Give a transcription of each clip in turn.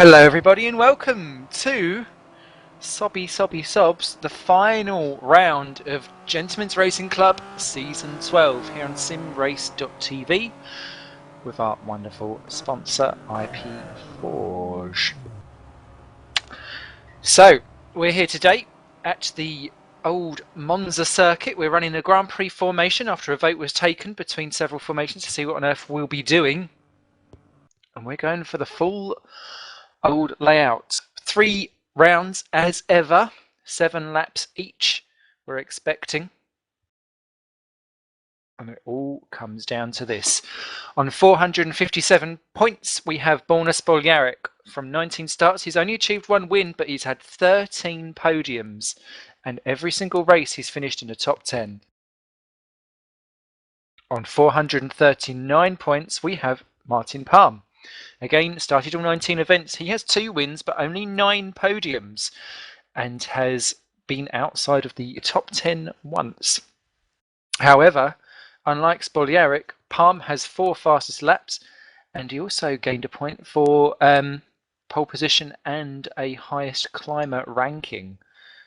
Hello everybody and welcome to Sobs, the final round of Gentlemen's Racing Club Season 12 here on simrace.tv with our wonderful sponsor IP Forge. So, we're here today at the old Monza circuit. We're running a Grand Prix formation after a vote was taken between several formations to see what on earth we'll be doing. And we're going for the full old layout. 3 rounds as ever, 7 laps each we're expecting. And it all comes down to this. On 457 points, we have Borna Spoljaric. From 19 starts, he's only achieved 1 win, but he's had 13 podiums. And every single race, he's finished in the top 10. On 439 points, we have Martin Palm. Again, started all 19 events. He has 2 wins, but only 9 podiums, and has been outside of the top 10 once. However, unlike Spoljaric, Palm has 4 fastest laps, and he also gained a point for pole position and a highest climber ranking.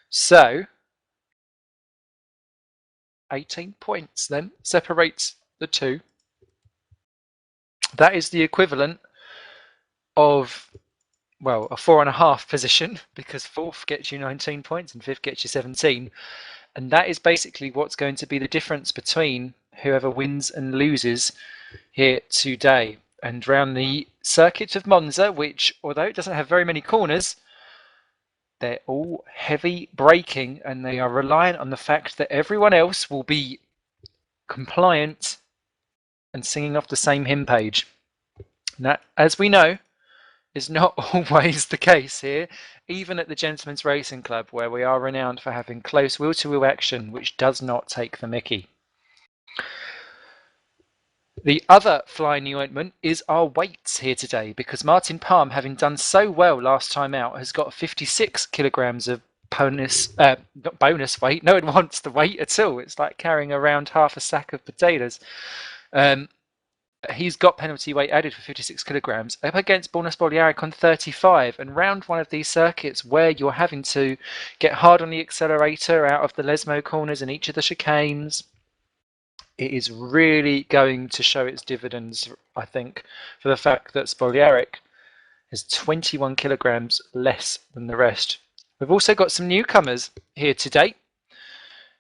So, 18 points then separates the two. That is the equivalent of, well, a 4.5 position, because 4th gets you 19 points and 5th gets you 17. And that is basically what's going to be the difference between whoever wins and loses here today. And round the circuit of Monza, which, although it doesn't have very many corners, they're all heavy braking, and they are reliant on the fact that everyone else will be compliant and singing off the same hymn page. And that, as we know, is not always the case here, even at the Gentlemen's Racing Club, where we are renowned for having close wheel-to-wheel action, which does not take the mickey. The other fly in the ointment is our weights here today, because Martin Palm, having done so well last time out, has got 56 kilograms of bonus, not bonus weight. No one wants the weight at all. It's like carrying around half a sack of potatoes. He's got penalty weight added for 56 kilograms up against Borna Spoljaric on 35. And round one of these circuits where you're having to get hard on the accelerator out of the Lesmo corners and each of the chicanes, it is really going to show its dividends, I think, for the fact that Spoljaric is 21 kilograms less than the rest. We've also got some newcomers here today,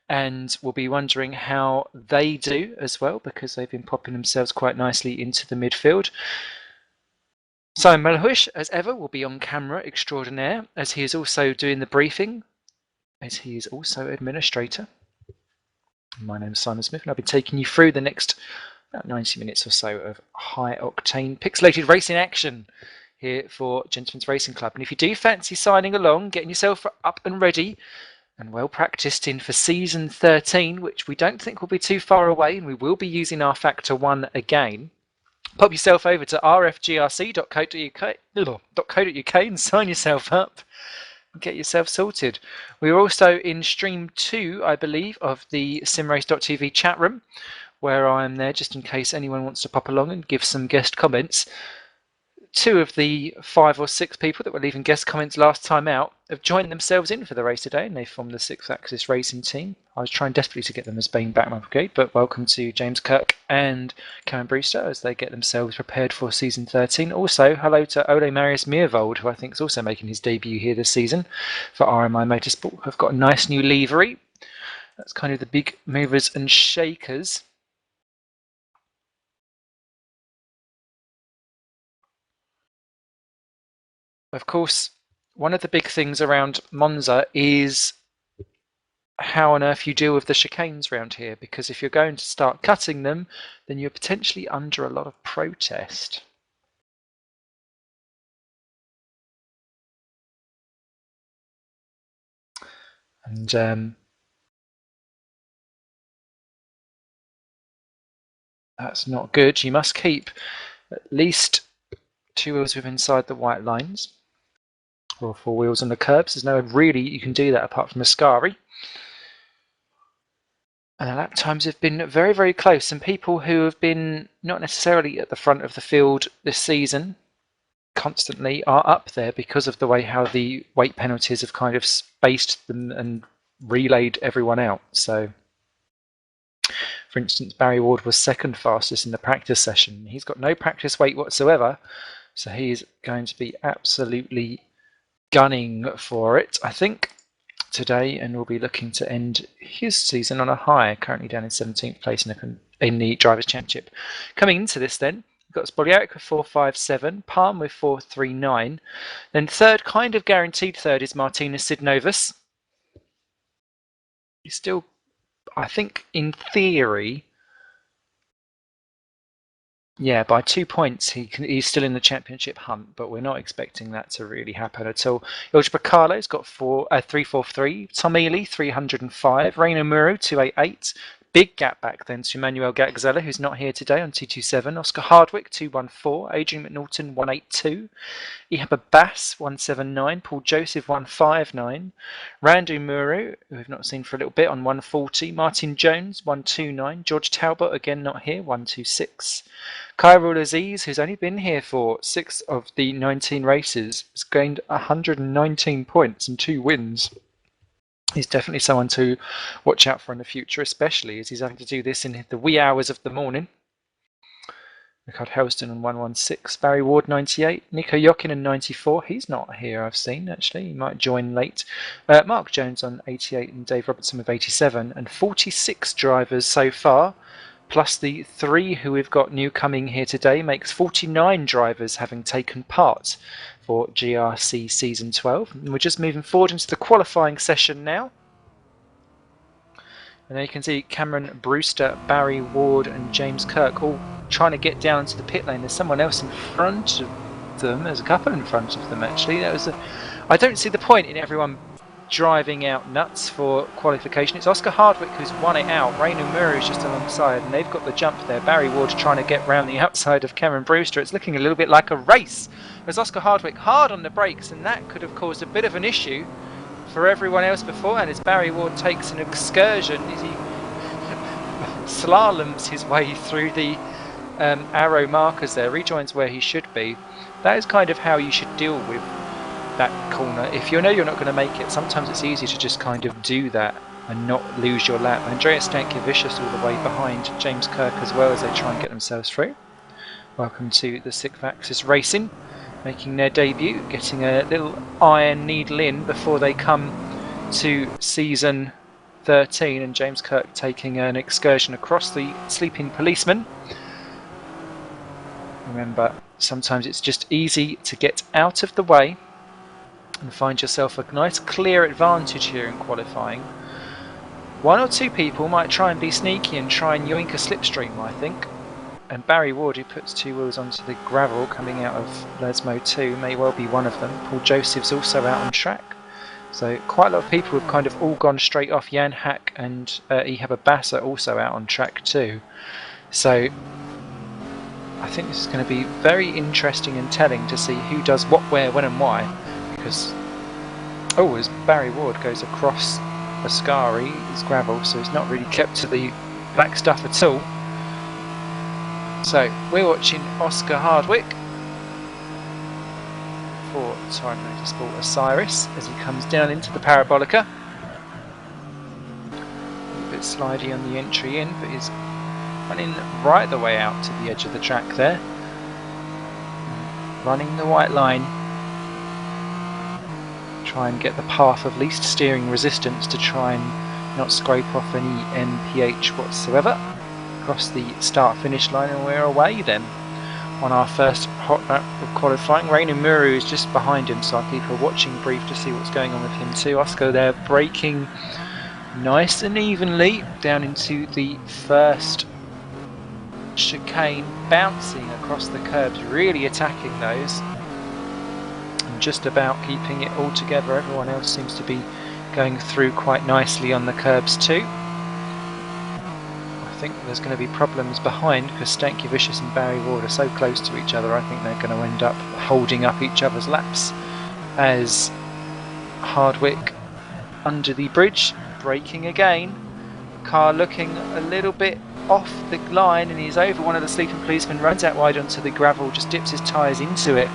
and we'll be wondering how they do as well, because they've been popping themselves quite nicely into the midfield. Simon Melhuish, as ever, will be on camera extraordinaire, as he is also doing the briefing, as he is also administrator. My name is Simon Smith, and I'll be taking you through the next about 90 minutes or so of high-octane pixelated racing action here for Gentlemen's Racing Club. And if you do fancy signing along, getting yourself up and ready, and well practiced in for season 13, which we don't think will be too far away, and we will be using our Factor 1 again, pop yourself over to rfgrc.co.uk and sign yourself up and get yourself sorted. We're also in stream 2, I believe, of the simrace.tv chat room, where I am there just in case anyone wants to pop along and give some guest comments. 2 of the 5 or 6 people that were leaving guest comments last time out have joined themselves in for the race today, and they formed the 6th Axis Racing team. I was trying desperately to get them as being back my brigade, but welcome to James Kirk and Karen Brewster as they get themselves prepared for season 13. Also, hello to Ole Marius Meervold, who I think is also making his debut here this season for RMI Motorsport. I've got a nice new livery. That's kind of the big movers and shakers. Of course, one of the big things around Monza is how on earth you deal with the chicanes around here, because if you're going to start cutting them, then you're potentially under a lot of protest. And that's not good. You must keep at least 2 wheels within inside the white lines, or 4 wheels on the curbs. There's no really you can do that apart from Ascari. And the lap times have been very, very close. And people who have been not necessarily at the front of the field this season constantly are up there because of the way how the weight penalties have kind of spaced them and relayed everyone out. So, for instance, Barry Ward was second fastest in the practice session. He's got no practice weight whatsoever, so he's going to be absolutely gunning for it, I think, today, and will be looking to end his season on a high, currently down in 17th place in the Drivers' Championship. Coming into this then, we've got Spogliaric with 4.57, Palm with 4.39, then third, kind of guaranteed third, is Martinez Sidnovus. He's still, I think, in theory, yeah, by 2 points he's still in the championship hunt, but we're not expecting that to really happen at all. Ilja Bacalo's got 343, Tom Ely 305, Reino Muro 288. Big gap back then to Manuel Gaxella, who's not here today, on 227. Oscar Hardwick 214, Adrian McNaughton 182, Ihab Abbas 179, Paul Joseph 159, Randu Muru, who we've not seen for a little bit, on 140, Martin Jones 129, George Talbot, again not here, 126. Khairul Aziz, who's only been here for 6 of the 19 races, has gained 119 points and 2 wins. He's definitely someone to watch out for in the future, especially as he's having to do this in the wee hours of the morning. Richard Helston on 116, Barry Ward 98, Nico Jokinen 94. He's not here, I've seen, actually. He might join late. Mark Jones on 88 and Dave Robertson with 87. And 46 drivers so far, plus the 3 who we've got new coming here today, makes 49 drivers having taken part for GRC Season 12. And we're just moving forward into the qualifying session now. And there you can see Cameron Brewster, Barry Ward and James Kirk all trying to get down into the pit lane. There's someone else in front of them. There's a couple in front of them, actually. I don't see the point in everyone driving out nuts for qualification. It's Oscar Hardwick who's won it out. Reino Muro is just alongside, and they've got the jump there. Barry Ward trying to get round the outside of Cameron Brewster. It's looking a little bit like a race. There's Oscar Hardwick hard on the brakes, and that could have caused a bit of an issue for everyone else beforehand as Barry Ward takes an excursion as he slaloms his way through the arrow markers there, rejoins where he should be. That is kind of how you should deal with that corner. If you know you're not going to make it, sometimes it's easy to just kind of do that and not lose your lap. Andreas Stankiewicz all the way behind James Kirk as well as they try and get themselves through. Welcome to the Sixth Axis Racing, making their debut, getting a little iron needle in before they come to season 13, and James Kirk taking an excursion across the sleeping policeman. Remember, sometimes it's just easy to get out of the way and find yourself a nice clear advantage here in qualifying. 1 or 2 people might try and be sneaky and try and yoink a slipstream, I think. And Barry Ward, who puts 2 wheels onto the gravel coming out of Lesmo 2, may well be one of them. Paul Joseph's also out on track. So quite a lot of people have kind of all gone straight off. Jan Hack and Ihab Abbas are also out on track too. So I think this is going to be very interesting and telling to see who does what, where, when and why. Because, as Barry Ward goes across Ascari, it's gravel, so it's not really kept to the black stuff at all. So we're watching Oscar Hardwick for Time Motorsport Osiris as he comes down into the Parabolica. A little bit slidey on the entry in, but he's running right the way out to the edge of the track there. Running the white line. Try and get the path of least steering resistance to try and not scrape off any MPH whatsoever. Across the start-finish line, and we're away then on our first hot lap of qualifying. Reino Muru is just behind him, so I'll keep a watching brief to see what's going on with him too. Oscar there braking nice and evenly down into the first chicane, bouncing across the curbs, really attacking those and just about keeping it all together. Everyone else seems to be going through quite nicely on the curbs too. I think there's going to be problems behind because Stankiewicz and Barry Ward are so close to each other. I think they're going to end up holding up each other's laps as Hardwick under the bridge, braking again. Car looking a little bit off the line, and he's over one of the sleeping policemen, runs out wide onto the gravel, just dips his tyres into it.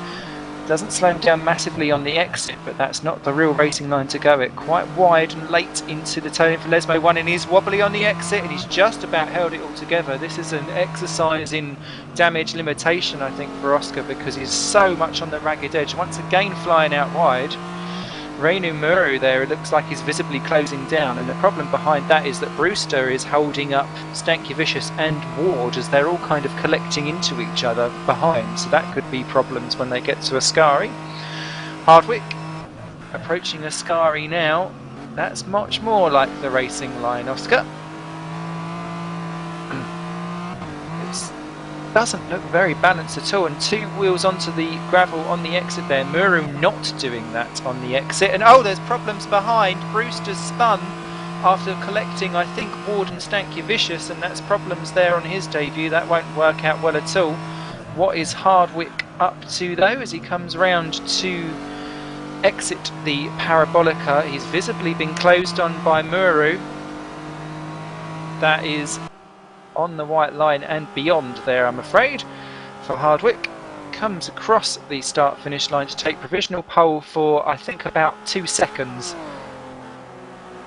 Doesn't slow him down massively on the exit, but that's not the real racing line to go at. Quite wide and late into the turn for Lesmo 1, and he's wobbly on the exit, and he's just about held it all together. This is an exercise in damage limitation, I think, for Oscar, because he's so much on the ragged edge. Once again flying out wide. Reinu Muru there, it looks like he's visibly closing down, and the problem behind that is that Brewster is holding up Stankiewicz and Ward as they're all kind of collecting into each other behind, so that could be problems when they get to Ascari. Hardwick approaching Ascari now. That's much more like the racing line, Oscar. Doesn't look very balanced at all, and two wheels onto the gravel on the exit there. Muru not doing that on the exit, and oh, there's problems behind. Brewster's spun after collecting, I think, Ward and Stankiewicz, and that's problems there on his debut. That won't work out well at all. What is Hardwick up to though as he comes round to exit the Parabolica? He's visibly been closed on by Muru. That is on the white line and beyond there, I'm afraid, for Hardwick. Comes across the start-finish line to take provisional pole for, I think, about 2 seconds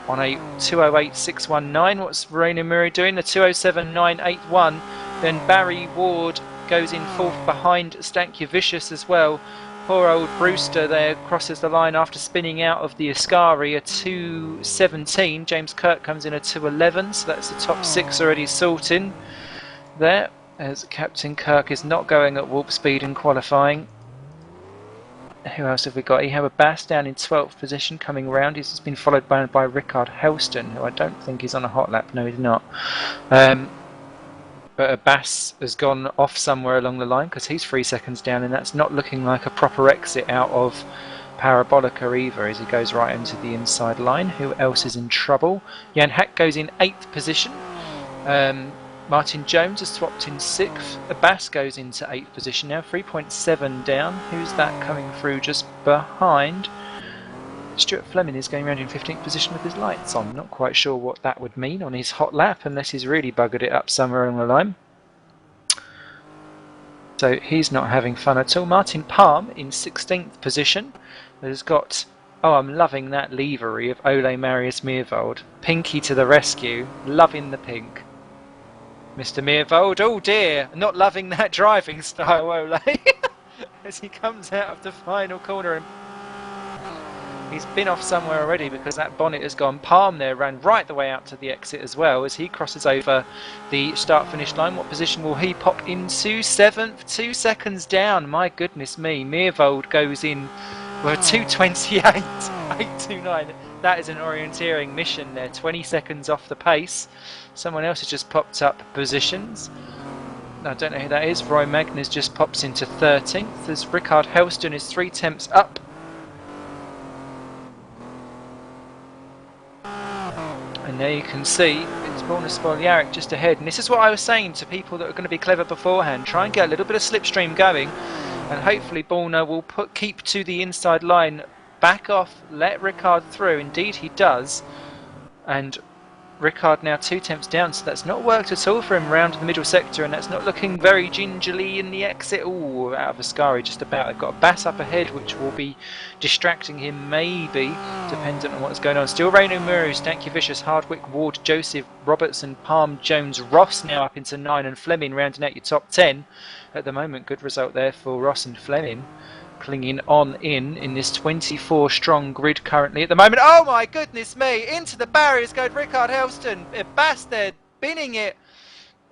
on a 2:08.619. What's Reinu Muru doing? The 2:07.981. Then Barry Ward goes in fourth behind Stankiewicz as well. Poor old Brewster there crosses the line after spinning out of the Ascari, a 2:17. James Kirk comes in a 2:11, so that's the top 6 already sorted there, as Captain Kirk is not going at warp speed in qualifying. Who else have we got? We have a Bass down in 12th position coming round. He's been followed by Rickard Helston, who I don't think is on a hot lap. No, he's not. But Abbas has gone off somewhere along the line because he's 3 seconds down, and that's not looking like a proper exit out of Parabolica either as he goes right into the inside line. Who else is in trouble? Jan Hack goes in 8th position. Martin Jones has swapped in 6th. Abbas goes into 8th position now, 3.7 down. Who's that coming through just behind? Stuart Fleming is going around in 15th position with his lights on. Not quite sure what that would mean on his hot lap unless he's really buggered it up somewhere along the line. So he's not having fun at all. Martin Palm in 16th position has got, oh, I'm loving that livery of Ole Marius Meervold. Pinky to the rescue, loving the pink. Mr. Meervold, oh dear, not loving that driving style, Ole. As he comes out of the final corner and he's been off somewhere already because that bonnet has gone. Palm there ran right the way out to the exit as well as he crosses over the start-finish line. What position will he pop into? 7th, 2 seconds down. My goodness me. Meervold goes in with a 2:28.829. That is an orienteering mission there. 20 seconds off the pace. Someone else has just popped up positions. I don't know who that is. Roy Magnus just pops into 13th as Rickard Helston is 3 tenths up. And there you can see it's Borna Spoljaric just ahead. And this is what I was saying to people that are going to be clever beforehand. Try and get a little bit of slipstream going, and hopefully Borna will keep to the inside line, back off, let Rickard through. Indeed he does. And Rickard now 2 tenths down, so that's not worked at all for him round the middle sector, and that's not looking very gingerly in the exit. Ooh, out of Ascari just about. They've got a Bass up ahead which will be distracting him maybe, dependent on what's going on. Still Reinu Muru, Stankiewicz, Hardwick, Ward, Joseph, Robertson, Palm, Jones, Ross now up into 9, and Fleming rounding out your top 10 at the moment. Good result there for Ross and Fleming, clinging on in this 24 strong grid currently at the moment. Oh my goodness me, into the barriers goes Rickard Helston. Abbas there binning it,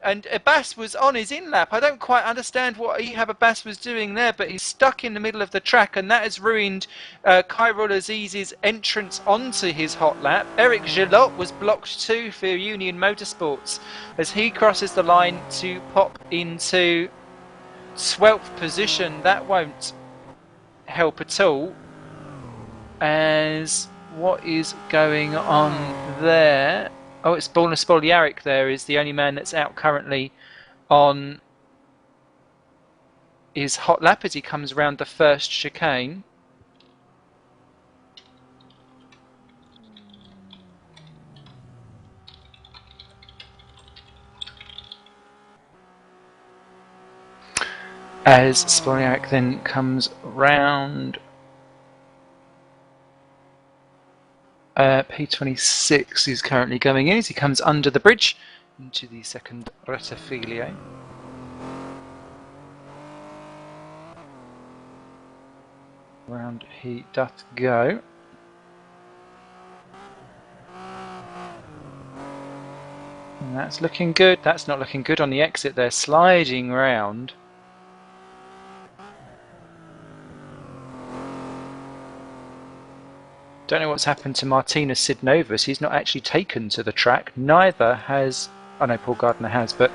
and Abbas was on his in lap. I don't quite understand what Ehab Abbas was doing there, but he's stuck in the middle of the track, and that has ruined Kyrol Aziz's entrance onto his hot lap. Eric Gillot was blocked too for Union Motorsports as he crosses the line to pop into 12th position. That won't help at all, as what is going on there? Oh, it's Borna Spoljaric there is the only man that's out currently on his hot lap as he comes around the first chicane. as Spoljaric then comes round P26 is currently going in as he comes under the bridge into the second Rettifilio. Round he doth go. And that's looking good. That's not looking good on the exit. They're sliding round. Don't know what's happened to Martinez Sidnovus. He's not actually taken to the track. Neither has, I know Paul Gardner has, but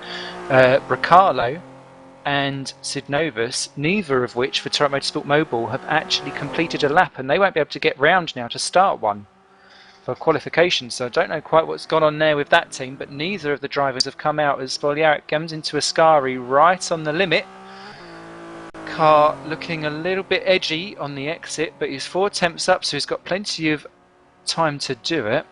Bracalo and Sidnovus, neither of which for Toronto Motorsport Mobile have actually completed a lap, and they won't be able to get round now to start one for qualification. So I don't know quite what's gone on there with that team, but neither of the drivers have come out as Spoljaric comes into Ascari right on the limit. Car looking a little bit edgy on the exit, but he's 4 tenths up, so he's got plenty of time to do it.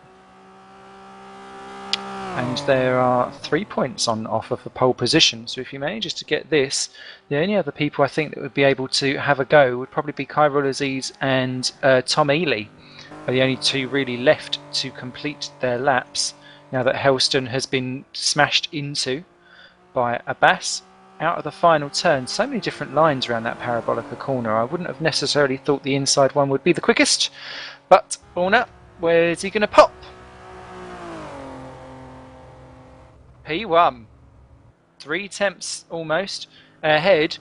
And there are 3 points on offer for pole position, so if he manages to get this, the only other people I think that would be able to have a go would probably be Kyril Aziz and Tom Ely are the only two really left to complete their laps now that Helston has been smashed into by Abbas. Out of the final turn, so many different lines around that Parabolica corner. I wouldn't have necessarily thought the inside one would be the quickest, but Orna, where's he going to pop? P1, 3 tenths almost ahead.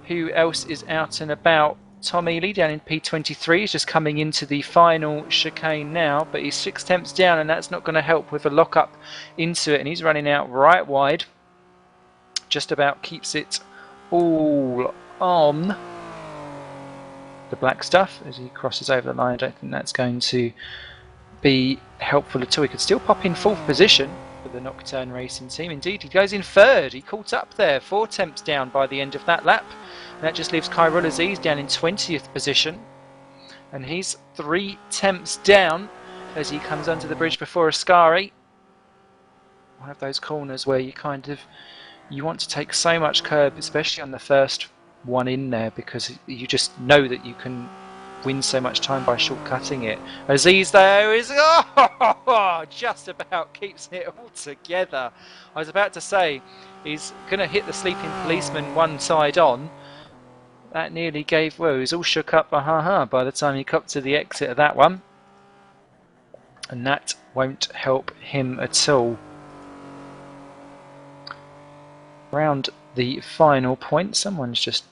Who else is out and about? Tom Ely down in P23 is just coming into the final chicane now, but he's 6 tenths down, and that's not going to help with a lock up into it, and he's running out right wide. Just about keeps it all on the black stuff as he crosses over the line. I don't think that's going to be helpful at all. He could still pop in 4th position for the Nocturne Racing team. Indeed, he goes in 3rd. He caught up there, 4 tenths down by the end of that lap. And that just leaves Kyril Aziz down in 20th position. And he's 3 tenths down as he comes under the bridge before Ascari. One of those corners where you want to take so much curb, especially on the first one in there, because you just know that you can win so much time by shortcutting it. Aziz though is just about keeps it all together. I was about to say he's going to hit the sleeping policeman one side on. That nearly gave, whoa, he's all shook up by the time he got to the exit of that one. And that won't help him at all. Around the final point, someone's just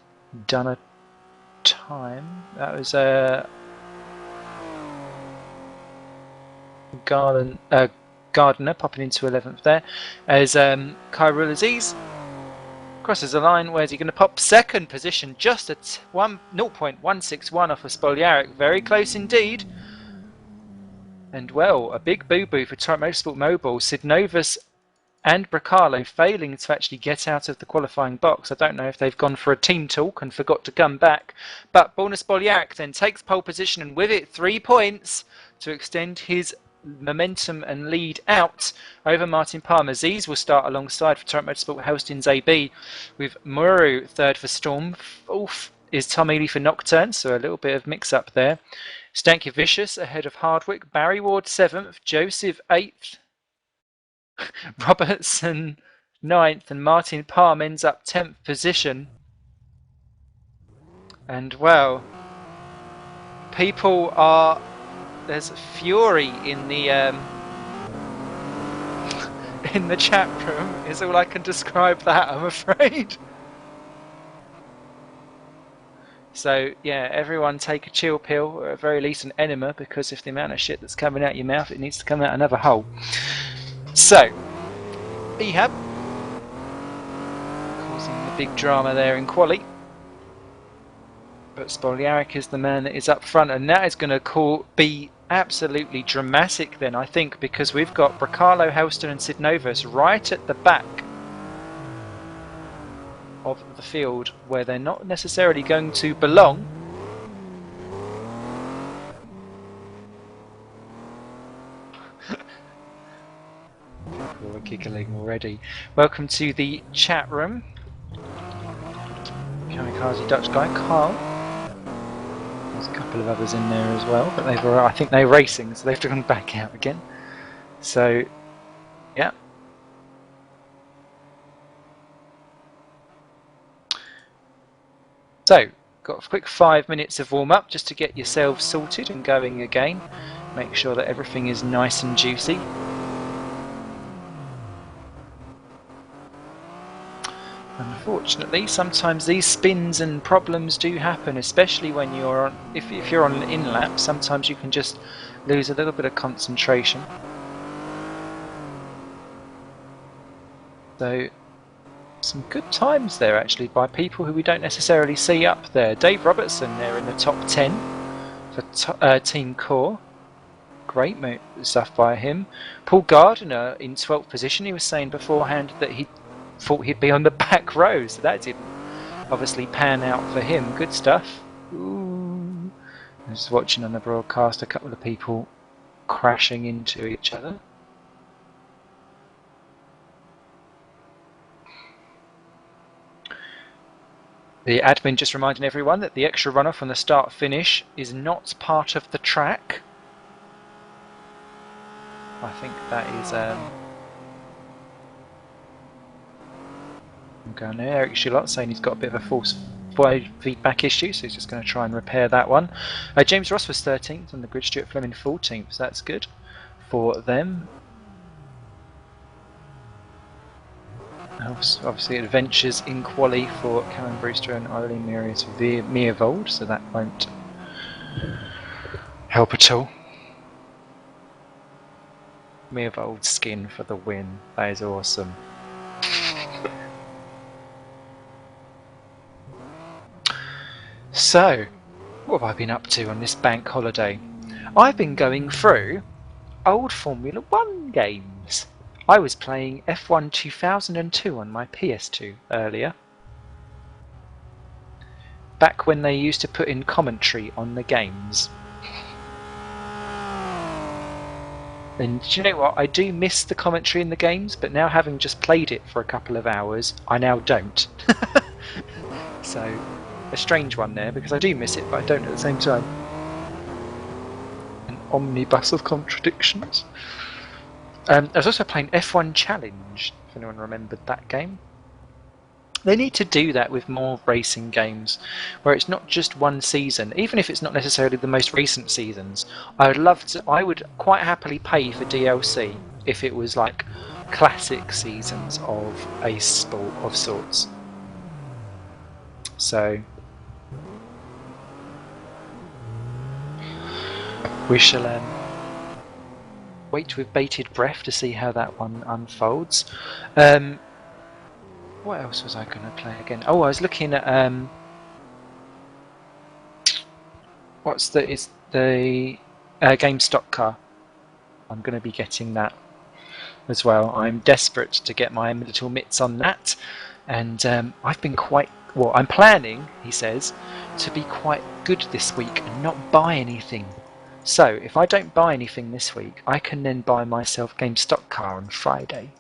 done a time. That was Gardner popping into 11th there as Kyril Aziz crosses the line. Where's he going to pop? 2nd position, just at 0.161 off of Spoljaric. Very close indeed. And well, a big boo-boo for Toronto Motorsport Mobile. Sidnovus and Bracalo failing to actually get out of the qualifying box. I don't know if they've gone for a team talk and forgot to come back. But Borna Spoljaric then takes pole position, and with it 3 points to extend his momentum and lead out over Martin Palmer. Aziz will start alongside for Toronto Motorsport Helston's AB, with Muru 3rd for Storm. 4th is Tom Ely for Nocturne, so a little bit of mix up there. Stankiewicz ahead of Hardwick. Barry Ward 7th, Joseph 8th. Robertson 9th, and Martin Palm ends up 10th position. And well, people are, there's fury in the chat room is all I can describe that, I'm afraid. So yeah, everyone take a chill pill, or at very least an enema, because if the amount of shit that's coming out your mouth, it needs to come out another hole. So, Ehab causing the big drama there in quali. But Spoljaric is the man that is up front, and that is going to be absolutely dramatic then, I think, because we've got Bracalo, Helston and Sidnovus right at the back of the field where they're not necessarily going to belong. People are giggling already. Welcome to the chat room. Kamikaze Dutch guy, Carl. There's a couple of others in there as well, but I think they're racing, so they've gone back out again. So, yeah. So, got a quick 5 minutes of warm-up just to get yourselves sorted and going again. Make sure that everything is nice and juicy. Unfortunately, sometimes these spins and problems do happen, especially when you're on, if you're on an in-lap, sometimes you can just lose a little bit of concentration. So, some good times there actually by people who we don't necessarily see up there. Dave Robertson there in the top 10 for Team Core. Great stuff by him. Paul Gardiner in 12th position. He was saying beforehand that he thought he'd be on the back row, so that didn't obviously pan out for him. Good stuff. Ooh. I was watching on the broadcast a couple of people crashing into each other. The admin just reminding everyone that the extra runoff on the start finish is not part of the track. I think that is I'm going there. Eric Shillot saying he's got a bit of a false feedback issue, so he's just going to try and repair that one. James Ross was 13th on the grid, Stuart Fleming 14th, so that's good for them. Obviously adventures in quali for Callum Brewster and Eileen Meervold, so that won't help at all. Meervold skin for the win, that is awesome. So, what have I been up to on this bank holiday? I've been going through old Formula 1 games. I was playing F1 2002 on my PS2 earlier. Back when they used to put in commentary on the games. And do you know what? I do miss the commentary in the games, but now having just played it for a couple of hours, I now don't. So, a strange one there, because I do miss it, but I don't at the same time. An omnibus of contradictions. I was also playing F1 Challenge, if anyone remembered that game. They need to do that with more racing games, where it's not just one season, even if it's not necessarily the most recent seasons. I would quite happily pay for DLC if it was like classic seasons of a sport of sorts. So we shall wait with bated breath to see how that one unfolds. What else was I going to play again? Oh, I was looking at it's the game Stock Car. I'm going to be getting that as well. I'm desperate to get my little mitts on that, and I've been I'm planning, he says, to be quite good this week and not buy anything. So if I don't buy anything this week, I can then buy myself Game Stock Car on Friday,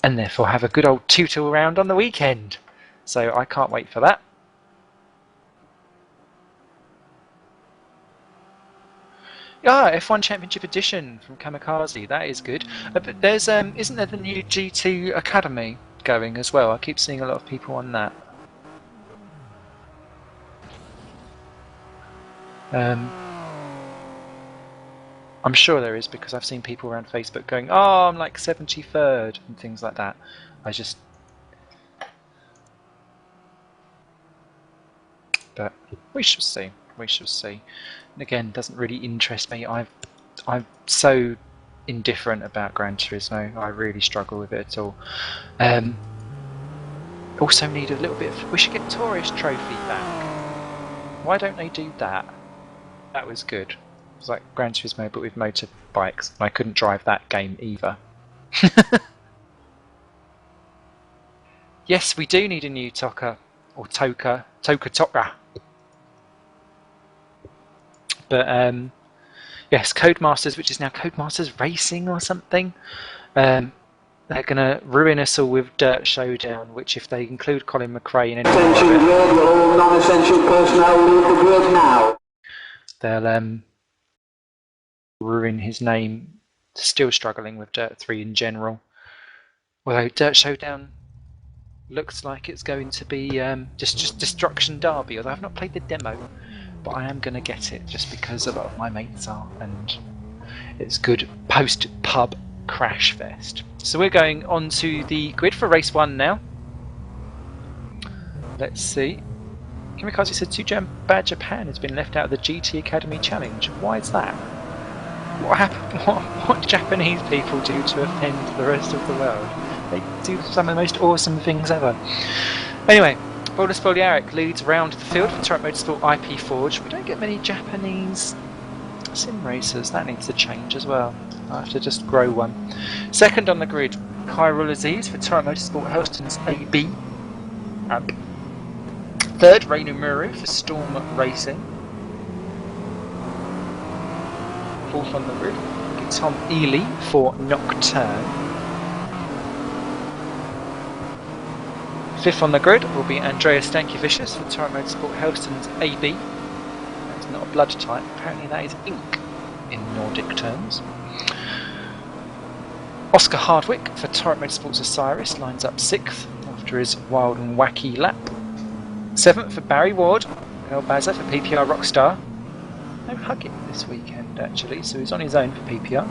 and therefore have a good old tutor round on the weekend. So I can't wait for that. F1 Championship Edition from Kamikaze, that is good. But there's isn't there the new G2 Academy going as well? I keep seeing a lot of people on that. I'm sure there is, because I've seen people around Facebook going, oh, I'm like 73rd and things like that. But we shall see. We shall see. And again, doesn't really interest me. I'm so indifferent about Gran Turismo. I really struggle with it at all. Also need a little bit of... We should get Tourist Trophy back. Why don't they do that? That was good. It was like Gran Turismo but with motorbikes. And I couldn't drive that game either. Yes, we do need a new Toka. Or Toka. Toka. But yes, Codemasters, which is now Codemasters Racing or something. They're They're going to ruin us all with Dirt Showdown, which if they include Colin McRae in any Attention grid, will all non-essential personnel leave the grid now? They'll ruin his name. Still struggling with Dirt 3 in general. Although Dirt Showdown looks like it's going to be just Destruction Derby, although I've not played the demo, but I am going to get it just because a lot of my mates are, and it's good post-pub crash fest. So we're going on to the grid for race 1 now. Let's see. Kimikaze said Bad Japan has been left out of the GT Academy Challenge. Why is that? What happened? What Japanese people do to offend the rest of the world? They do some of the most awesome things ever. Anyway, Boulder Spoljaric leads round the field for Turret Motorsport IP Forge. We don't get many Japanese sim racers. That needs to change as well. I have to just grow one. Second on the grid, Kyrul Aziz for Turret Motorsport Helston's AB. Third, Reinu Muru for Storm Racing. Fourth on the grid, Tom Ely for Nocturne. Fifth on the grid will be Andreas Stankiewicz for Turret Motorsport Helston's AB. That's not a blood type, apparently that is ink in Nordic terms. Oscar Hardwick for Turret Motorsports Osiris lines up 6th after his wild and wacky lap. 7th for Barry Ward, El Baza for PPR Rockstar. No hugging this weekend actually, so he's on his own for PPR.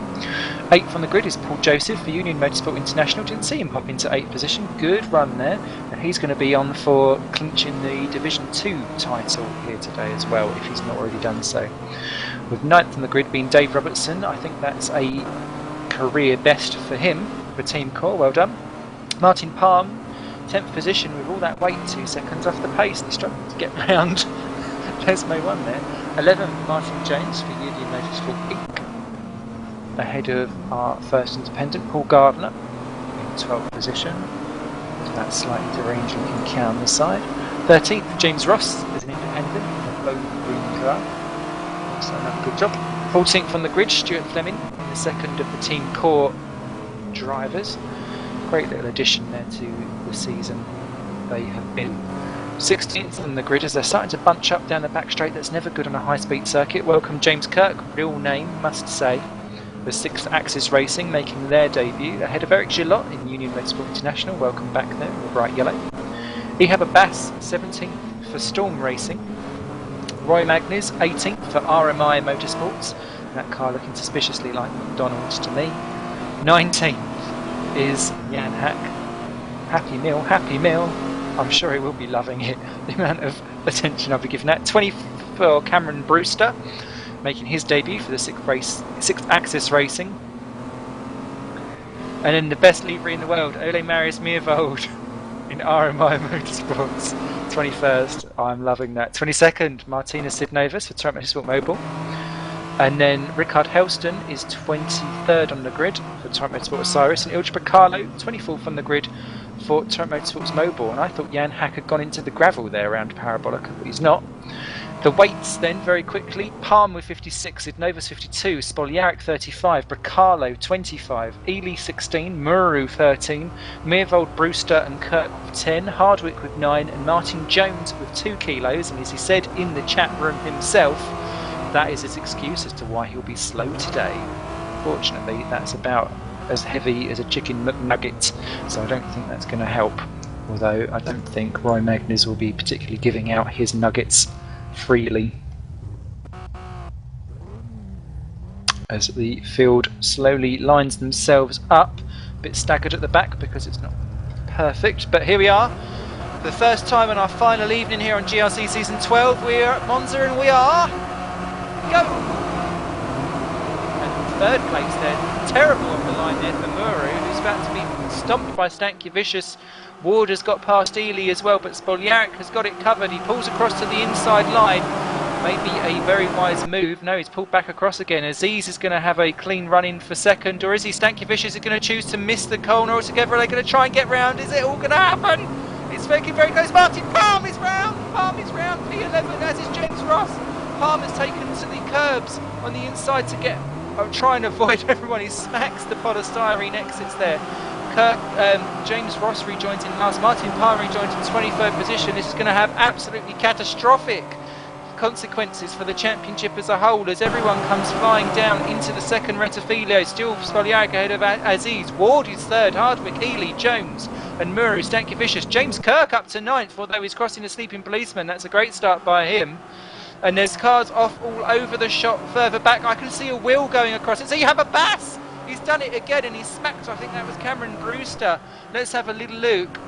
8th on the grid is Paul Joseph for Union Motorsport International. Didn't see him hop into 8th position. Good run there, and he's going to be on for clinching the Division 2 title here today as well, if he's not already done so. With 9th on the grid being Dave Robertson, I think that's a career best for him for Team Core. Well done. Martin Palm, 10th position with all that weight, 2 seconds off the pace, and he struggled to get round Lesmo 1 there. 11th, Martin Jones for Union Motorsport Inc. Ahead of our first independent, Paul Gardner, in 12th position. So that's slightly deranged looking cow on the side. 13th, James Ross as an independent, a low green car. So another good job. 14th on the grid, Stuart Fleming, in the second of the Team Core drivers. Great little addition there to the season they have been. 16th on the grid as they're starting to bunch up down the back straight. That's never good on a high-speed circuit. Welcome James Kirk, real name must say, for 6th Axis Racing, making their debut ahead of Eric Gillot in Union Motorsport International. Welcome back there in the bright yellow. Ehab Abbas, 17th for Storm Racing. Roy Magnes, 18th for RMI Motorsports. That car looking suspiciously like McDonald's to me. 19th is Jan Hack. Happy Meal. I'm sure he will be loving it, the amount of attention I'll be giving that. 20th for Cameron Brewster, making his debut for the 6th Axis Racing. And then the best livery in the world, Ole Marius Meervold in RMI Motorsports. 21st, I'm loving that. 22nd, Martina Sidnovas for Turret Motorsport Mobile. And then Rickard Helston is 23rd on the grid for Turret Motorsport Osiris, and Ilja Bacalo, 24th on the grid for Turret Motorsports Mobile. And I thought Jan Hack had gone into the gravel there around Parabolica, but he's not. The weights then, very quickly, Palm with 56, Idnovas 52, Spoljaric 35, Bracalo 25, Ely 16, Muru 13, Meervold, Brewster and Kirk with 10, Hardwick with 9, and Martin Jones with 2 kilos. And as he said in the chat room himself, that is his excuse as to why he'll be slow today. Fortunately, that's about as heavy as a chicken McNugget, so I don't think that's going to help. Although I don't think Roy Magnes will be particularly giving out his nuggets freely. As the field slowly lines themselves up, a bit staggered at the back because it's not perfect, but here we are. For the first time on our final evening here on GRC Season 12, we're at Monza and we are... Go! And third place then, terrible on the line there for Muru, who's about to be stomped by Stankiewicz. Ward has got past Ely as well, but Spoljaric has got it covered. He pulls across to the inside line. Maybe a very wise move. No, he's pulled back across again. Aziz is going to have a clean run in for second, or is he? Stankiewicz is going to choose to miss the corner altogether. Are they going to try and get round? Is it all going to happen? It's making very close. Martin Palm is round. Palm is round. P11, as is James Ross. Palm has taken to the curbs on the inside to get try and avoid everyone. He smacks the polystyrene exits there. James Ross rejoins in last. Martin Palmer rejoins in 23rd position. This is going to have absolutely catastrophic consequences for the championship as a whole, as everyone comes flying down into the second Rettifilo. Still Spogliaric ahead of Aziz. Ward is third, Hardwick, Ely, Jones and Muru, Stankiewicz. James Kirk up to 9th, although he's crossing a sleeping policeman. That's a great start by him. And there's cars off all over the shop further back. I can see a wheel going across it. So you have a Bass! He's done it again and he's smacked, I think that was Cameron Brewster. Let's have a little look.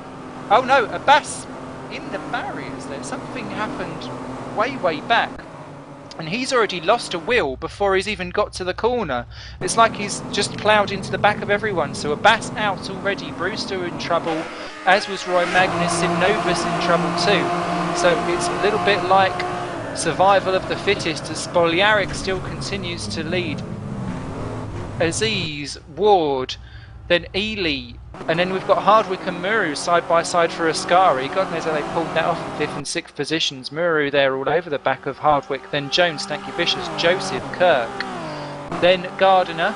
Oh no, a Bass in the barriers there. Something happened way back. And he's already lost a wheel before he's even got to the corner. It's like he's just ploughed into the back of everyone. So a Bass out already. Brewster in trouble, as was Roy Magnus. Simnovus in trouble too. So it's a little bit like survival of the fittest as Spogliaric still continues to lead. Aziz, Ward, then Ely, and then we've got Hardwick and Muru side by side for Ascari. God knows how they pulled that off in 5th and 6th positions. Muru there all over the back of Hardwick, then Jones, Stankiewicz, Joseph, Kirk, then Gardiner,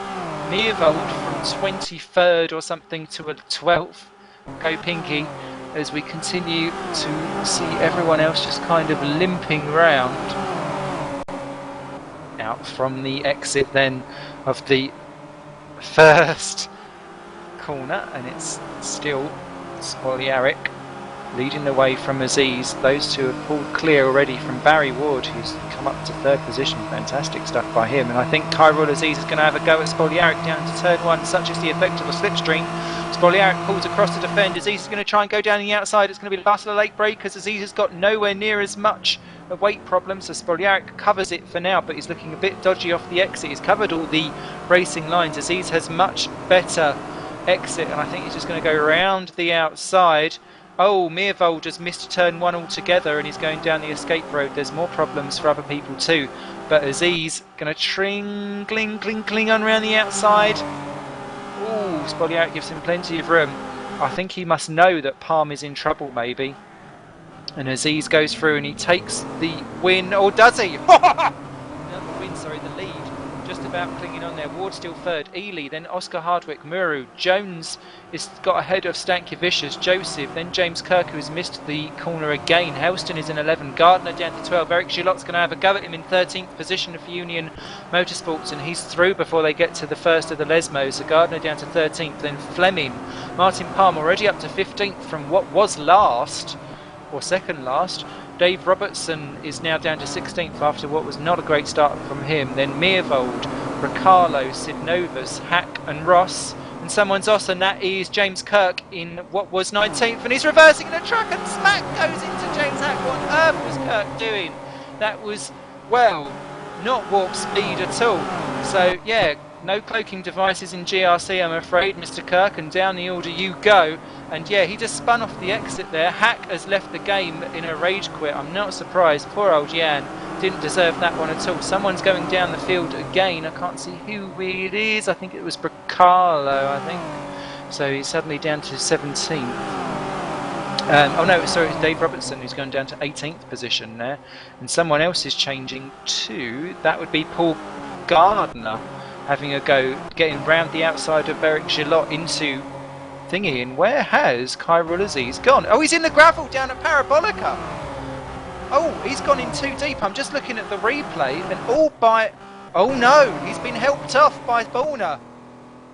Meervold from 23rd or something to a 12th. Go Pinky, as we continue to see everyone else just kind of limping round out from the exit then of the first corner, and it's still Spogliaric leading the way from Aziz. Those two have pulled clear already from Barry Ward, who's come up to 3rd position. Fantastic stuff by him. And I think Kyril Aziz is going to have a go at Spogliaric down to turn 1. Such is the effect of a slipstream. Spogliaric pulls across to defend. Aziz is going to try and go down the outside. It's going to be the last of the late breakers. Aziz has got nowhere near as much a weight problem, so Spogliaric covers it for now, but he's looking a bit dodgy off the exit. He's covered all the racing lines. Aziz has much better exit, and I think he's just going to go around the outside. Oh, Meervold has missed turn 1 altogether and he's going down the escape road. There's more problems for other people too, but Aziz going to cling on around the outside. Ooh, Spogliaric gives him plenty of room. I think he must know that Palm is in trouble maybe. And Aziz goes through and he takes the win. Or does he? Not the win, sorry, the lead. Just about clinging on there. Ward still 3rd. Ely, then Oscar Hardwick, Muru. Jones is got ahead of Stankiewicz, Joseph, then James Kirk, who's missed the corner again. Helston is in 11. Gardner down to 12. Eric Gillot's going to have a go at him in 13th position for Union Motorsports, and he's through before they get to the first of the Lesmos. So Gardner down to 13th, then Fleming. Martin Palm already up to 15th from what was last, or second last. Dave Robertson is now down to 16th after what was not a great start from him. Then Meervold, Riccardo, Sidnovus, Hack and Ross. And someone's off, and that is James Kirk in what was 19th. And he's reversing in a truck and smack goes into James Hack. What on earth was Kirk doing? That was, well, not warp speed at all. So, yeah, no cloaking devices in GRC, I'm afraid, Mr. Kirk. And down the order you go. And yeah, he just spun off the exit there. Hack has left the game in a rage quit. I'm not surprised. Poor old Jan didn't deserve that one at all. Someone's going down the field again. I can't see who it is. I think it was Bracalo, I think. So he's suddenly down to 17th. Oh no, sorry, it's Dave Robertson who's going down to 18th position there. And someone else is changing too. That would be Paul Gardner having a go, getting round the outside of Eric Gillot into thingy. And where has Kyril Aziz gone? Oh, he's in the gravel down at Parabolica. Oh, he's gone in too deep. I'm just looking at the replay and all by... Oh no, he's been helped off by Borna.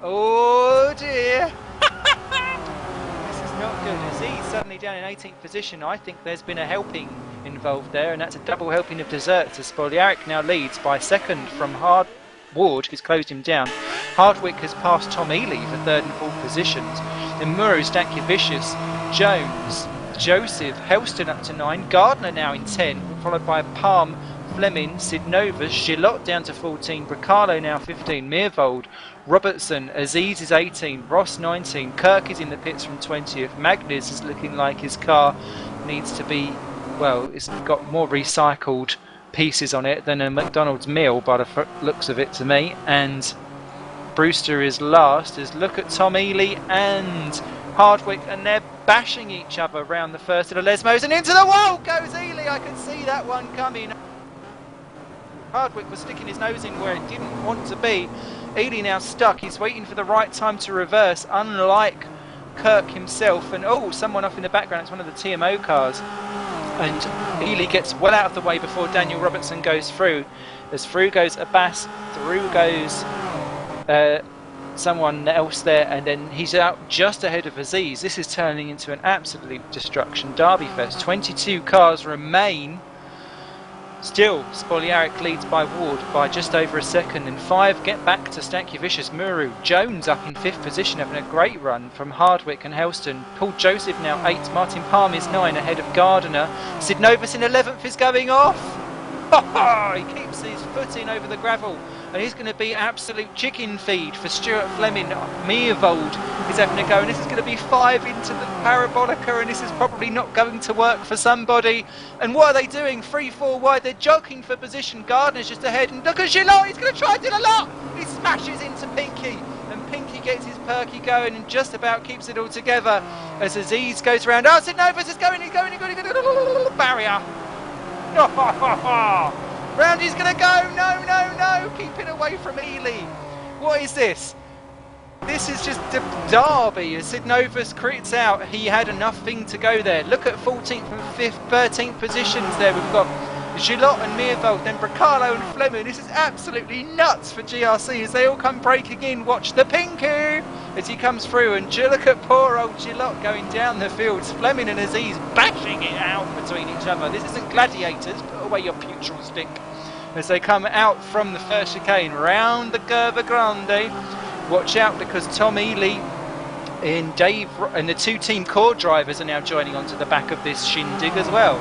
Oh dear. This is not good. Aziz suddenly down in 18th position. I think there's been a helping involved there, and that's a double helping of desserts as Spogliaric now leads by 2nd from Ward, who's closed him down. Hardwick has passed Tom Ely for 3rd and 4th positions. Then Muru, Stankiewicz, Jones, Joseph, Helston up to 9, Gardner now in 10, followed by Palm, Fleming, Sidnovus, Gillot down to 14, Bracalo now 15, Meervold, Robertson, Aziz is 18, Ross 19, Kirk is in the pits from 20th, Magnus is looking like his car needs to be, well, it's got more recycled pieces on it than a McDonald's meal by the looks of it to me. And Brewster is last. As look at Tom Ely and Hardwick, and they're bashing each other around the first of the Lesmos, and into the wall goes Ely. I could see that one coming. Hardwick was sticking his nose in where it didn't want to be. Ely now stuck. He's waiting for the right time to reverse, unlike Kirk himself, and oh, someone off in the background, it's one of the TMO cars. And Ely gets well out of the way before Daniel Robertson goes through. As through goes Abbas, through goes someone else there, and then he's out just ahead of Aziz. This is turning into an absolute destruction derby fest. 22 cars remain. Still, Spoljaric leads by Ward by just over a second, and 5 get back to Stankiewicz. Muru. Jones up in 5th position, having a great run from Hardwick and Helston. Paul Joseph now 8th, Martin Palm is 9 ahead of Gardiner. Sid Novus in 11th is going off. He keeps his foot in over the gravel, and he's going to be absolute chicken feed for Stuart Fleming. Meervold is having a go, and this is going to be 5 into the Parabolica, and this is probably not going to work for somebody. And what are they doing? 3-4 wide, they're jockeying for position. Gardner's just ahead, and look at Gillot, he's going to try and do a lot. He smashes into Pinky, and Pinky gets his perky going and just about keeps it all together as Aziz goes around. Oh, Sid Novus is going, he's going, barrier. Round he's going to go, no, keep it away from Ely. What is this? This is just a derby as Sid Novus crits out. He had enough thing to go there. Look at 14th and 5th, 13th positions there. We've got Gillot and Meervold, then Bracalo and Fleming. This is absolutely nuts for GRC as they all come breaking in. Watch the Pinky as he comes through, and look at poor old Gillot going down the fields. Fleming and Aziz bashing it out between each other. This isn't gladiators, put away your putral stick. As they come out from the first chicane round the Curva Grande. Watch out because Tom Ely and Dave and the 2 team core drivers are now joining onto the back of this shindig as well.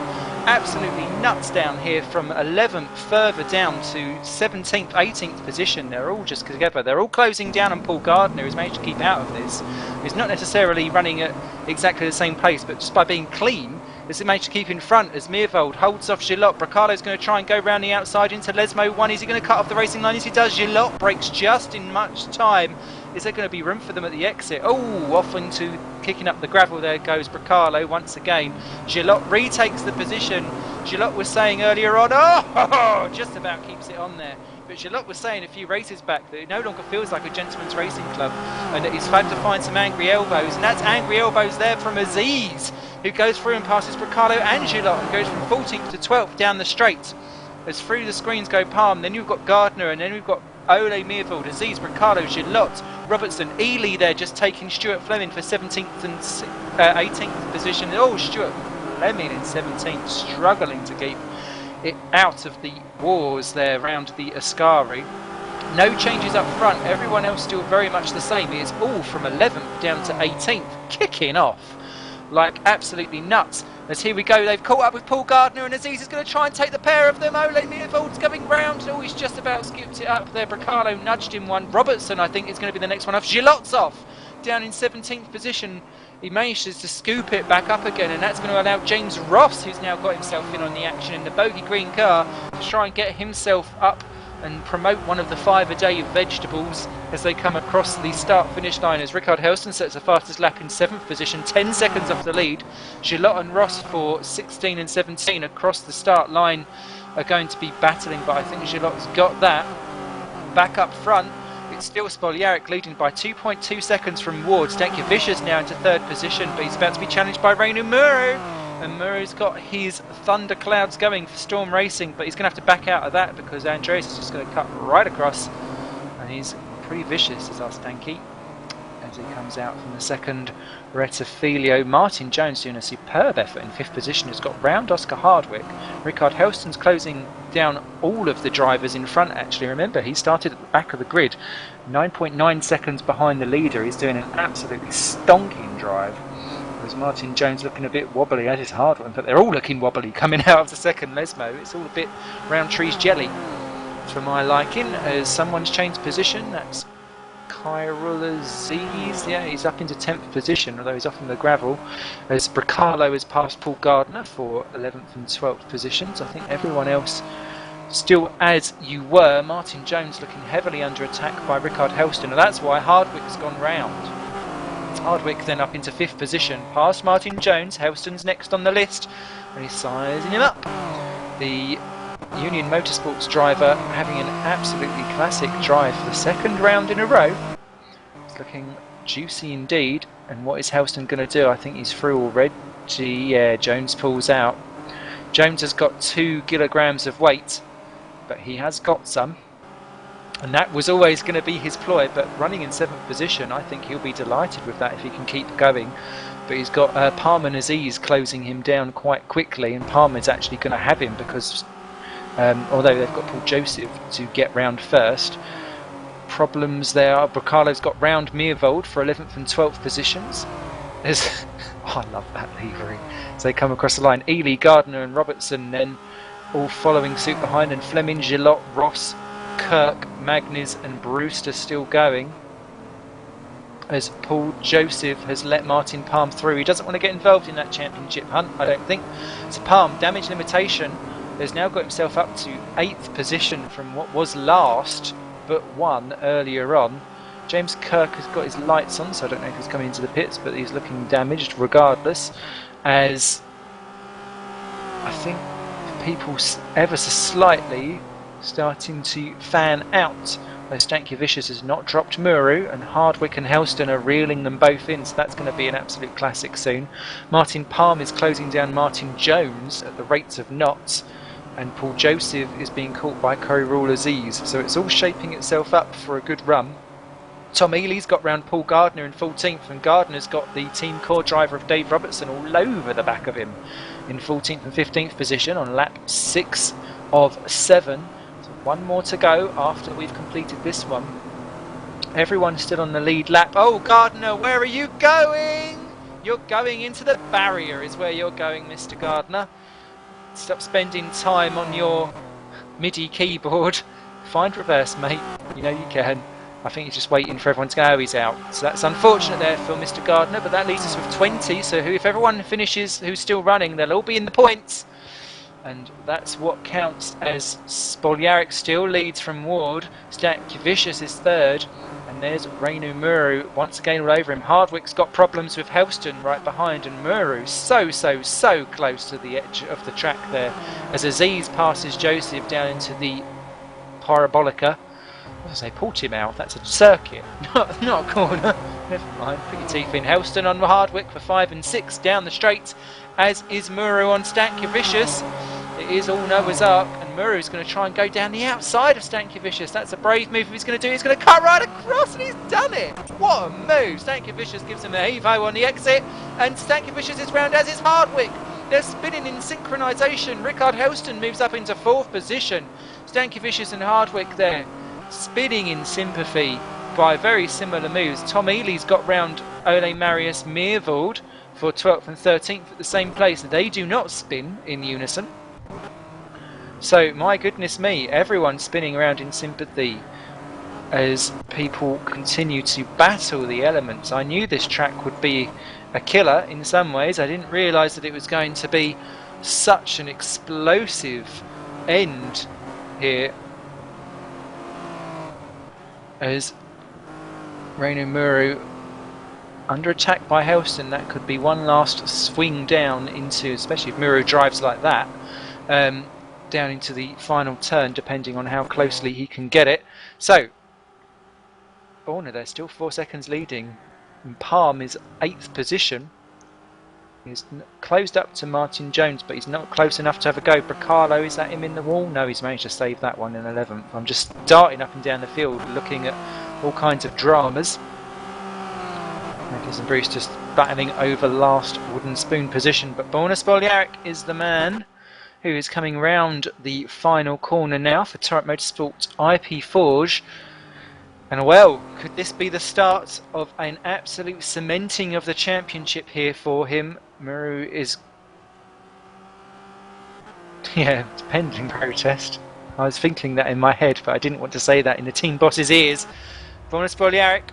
Absolutely nuts down here from 11th further down to 17th, 18th position. They're all just together. They're all closing down on Paul Gardner, who's managed to keep out of this. He's not necessarily running at exactly the same pace, but just by being clean, has managed to keep in front as Meervold holds off Gillot. Bracalo's going to try and go round the outside into Lesmo 1. Is he going to cut off the racing line? As he does, Gillot breaks just in much time. Is there going to be room for them at the exit? Oh, off into kicking up the gravel. There goes Bracalo once again. Gillot retakes the position. Gillot was saying earlier on, just about keeps it on there. But Gillot was saying a few races back that it no longer feels like a gentleman's racing club and that he's had to find some angry elbows. And that's angry elbows there from Aziz, who goes through and passes Bracalo and Gillot and goes from 14th to 12th down the straight. As through the screens go Palm, then you've got Gardner, and then we've got Ole Meervold, Aziz, Bracalo, Gillot, Robertson, Ely there just taking Stuart Fleming for 17th and 18th position. Oh, Stuart Fleming in 17th, struggling to keep it out of the wars there round the Ascari. No changes up front, everyone else still very much the same. It is all from 11th down to 18th, kicking off like absolutely nuts. As here we go, they've caught up with Paul Gardner, and Aziz is going to try and take the pair of them. Ole Meervold's going round. Oh, he's just about skipped it up there. Bracalo nudged him one. Robertson, I think, is going to be the next one off. Gillot's off, down in 17th position. He manages to scoop it back up again, and that's going to allow James Ross, who's now got himself in on the action in the bogey green car, to try and get himself up and promote one of the 5 a day of vegetables as they come across the start-finish line as Rickard Helston sets the fastest lap in 7th position, 10 seconds off the lead. Gillot and Ross for 16 and 17 across the start line are going to be battling, but I think Gillot's got that. Back up front, it's still Spoljaric leading by 2.2 seconds from Ward. Stankiewicz now into 3rd position, but he's about to be challenged by Reinu Muru. And Muru's got his thunderclouds going for Storm Racing, but he's going to have to back out of that because Andreas is just going to cut right across, and he's pretty vicious as our Stanky as he comes out from the second Retafilio. Martin Jones doing a superb effort in 5th position, has got round Oscar Hardwick. Rickard Helston's closing down all of the drivers in front actually. Remember, he started at the back of the grid, 9.9 seconds behind the leader. He's doing an absolutely stonking drive. There's Martin Jones looking a bit wobbly, as is Hardwick, but they're all looking wobbly coming out of the second Lesmo. It's all a bit round trees jelly for my liking as someone's changed position. That's Kyril Aziz. Yeah, he's up into 10th position, although he's off in the gravel. As Bracalo has passed Paul Gardner for 11th and 12th positions. I think everyone else still as you were. Martin Jones looking heavily under attack by Rickard Helston, and that's why Hardwick's gone round. Hardwick then up into 5th position, past Martin Jones. Helston's next on the list, and he's sizing him up. The Union Motorsports driver having an absolutely classic drive for the 2nd round in a row. It's looking juicy indeed And what is Helston going to do? I think he's through already. Yeah, Jones pulls out. Jones has got 2 kilograms of weight, but he has got some. And that was always going to be his ploy, but running in 7th position, I think he'll be delighted with that if he can keep going. But he's got Palmer and Aziz closing him down quite quickly, and Palmer's actually going to have him because although they've got Paul Joseph to get round first, problems there. Bracalo's got round Meervold for 11th and 12th positions. There's I love that livery. So they come across the line. Ely, Gardner and Robertson then all following suit behind, and Fleming, Gillot, Ross, Kirk, Magnes and Brewster still going, as Paul Joseph has let Martin Palm through. He doesn't want to get involved in that championship hunt, I don't think. So Palm, damage limitation, has now got himself up to 8th position from what was last but 1 earlier on. James Kirk has got his lights on, so I don't know if he's coming into the pits, but he's looking damaged regardless, as I think people ever so slightly starting to fan out. Though Stankiewicz has not dropped Muru, and Hardwick and Helston are reeling them both in, so that's going to be an absolute classic soon. Martin Palm is closing down Martin Jones at the rates of knots, and Paul Joseph is being caught by Koirul Aziz, so it's all shaping itself up for a good run. Tom Ely's got round Paul Gardner in 14th, and Gardner's got the team core driver of Dave Robertson all over the back of him in 14th and 15th position on lap 6 of 7. So 1 more to go after we've completed this one. Everyone's still on the lead lap. Oh, Gardner, where are you going? You're going into the barrier is where you're going, Mr. Gardner. Stop spending time on your MIDI keyboard. Find reverse, mate. You know you can. I think he's just waiting for everyone to go. Oh, he's out. So that's unfortunate there for Mr. Gardner, but that leaves us with 20. So if everyone finishes who's still running, they'll all be in the points. And that's what counts, as Spoljaric still leads from Ward. Stankiewicz is 3rd. And there's Reinu Muru once again all over him. Hardwick's got problems with Helston right behind, and Muru so close to the edge of the track there, as Aziz passes Joseph down into the Parabolica. What did I say? Portimao. That's a circuit, not a corner. Never mind. Put your teeth in. Helston on Hardwick for 5 and 6 down the straight, as is Muru on Stankiewicz. It is all Noah's Ark, and Muru's going to try and go down the outside of Stankiewicz. That's a brave move he's going to do. He's going to cut right across, and he's done it. What a move. Stankiewicz gives him a heave-ho on the exit, and Stankiewicz is round, as is Hardwick. They're spinning in synchronisation. Rickard Helston moves up into 4th position. Stankiewicz and Hardwick there spinning in sympathy by very similar moves. Tom Ely's got round Ole Marius Meervold for 12th and 13th at the same place. They do not spin in unison. So, my goodness me, everyone's spinning around in sympathy as people continue to battle the elements. I knew this track would be a killer in some ways. I didn't realise that it was going to be such an explosive end here, as Reinu Muru under attack by Helston. That could be one last swing down into, especially if Muru drives like that, down into the final turn, depending on how closely he can get it. So, oh no, they're still 4 seconds leading. And Palm is 8th position. He's closed up to Martin Jones, but he's not close enough to have a go. Bracalo, is that him in the wall? No, he's managed to save that one in 11th. I'm just darting up and down the field, looking at all kinds of dramas. Magnus and Bruce just battling over last wooden spoon position, but Borna Spoljaric is the man who is coming round the final corner now for Torrent Motorsport IP Forge. And well, could this be the start of an absolute cementing of the championship here for him? Muru is... yeah, it's pending protest. I was thinking that in my head, but I didn't want to say that in the team boss's ears. Borna Spoljaric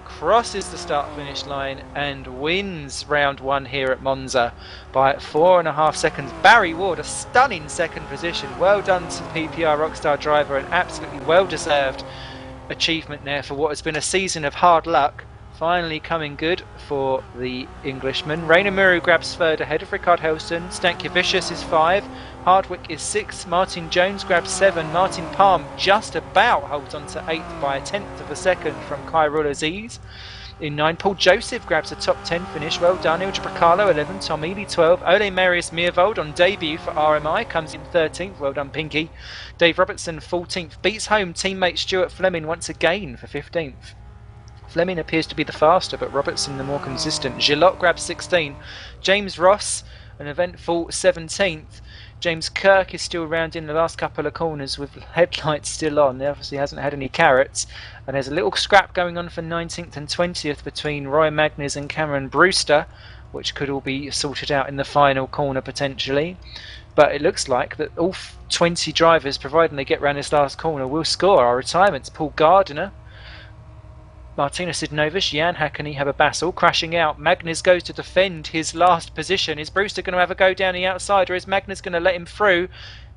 crosses the start-finish line and wins round 1 here at Monza by 4.5 seconds. Barry Ward, a stunning 2nd position. Well done to PPR Rockstar driver, an absolutely well-deserved achievement there for what has been a season of hard luck. Finally coming good for the Englishman. Reinu Muru grabs 3rd ahead of Rickard Helston. Stankiewicz is 5. Hardwick is 6. Martin Jones grabs 7. Martin Palm just about holds on to 8th by 1/10 of a second from Koirul Aziz. In 9, Paul Joseph grabs a top 10 finish. Well done. Ilja Bracalo 11, Tom Ely 12. Ole Marius Meervold on debut for RMI comes in 13th. Well done, Pinky. Dave Robertson 14th. Beats home teammate Stuart Fleming once again for 15th. Fleming appears to be the faster, but Robertson the more consistent. Gillot grabs 16. James Ross, an eventful 17th. James Kirk is still rounding the last couple of corners with headlights still on. He obviously hasn't had any carrots. And there's a little scrap going on for 19th and 20th between Roy Magnus and Cameron Brewster, which could all be sorted out in the final corner potentially. But it looks like that all 20 drivers, providing they get round this last corner, will score. Our retirements: Paul Gardiner, Martina Sidnovich, Jan Hackney, Haber-Bassel crashing out. Magnus goes to defend his last position. Is Brewster going to have a go down the outside, or is Magnus going to let him through?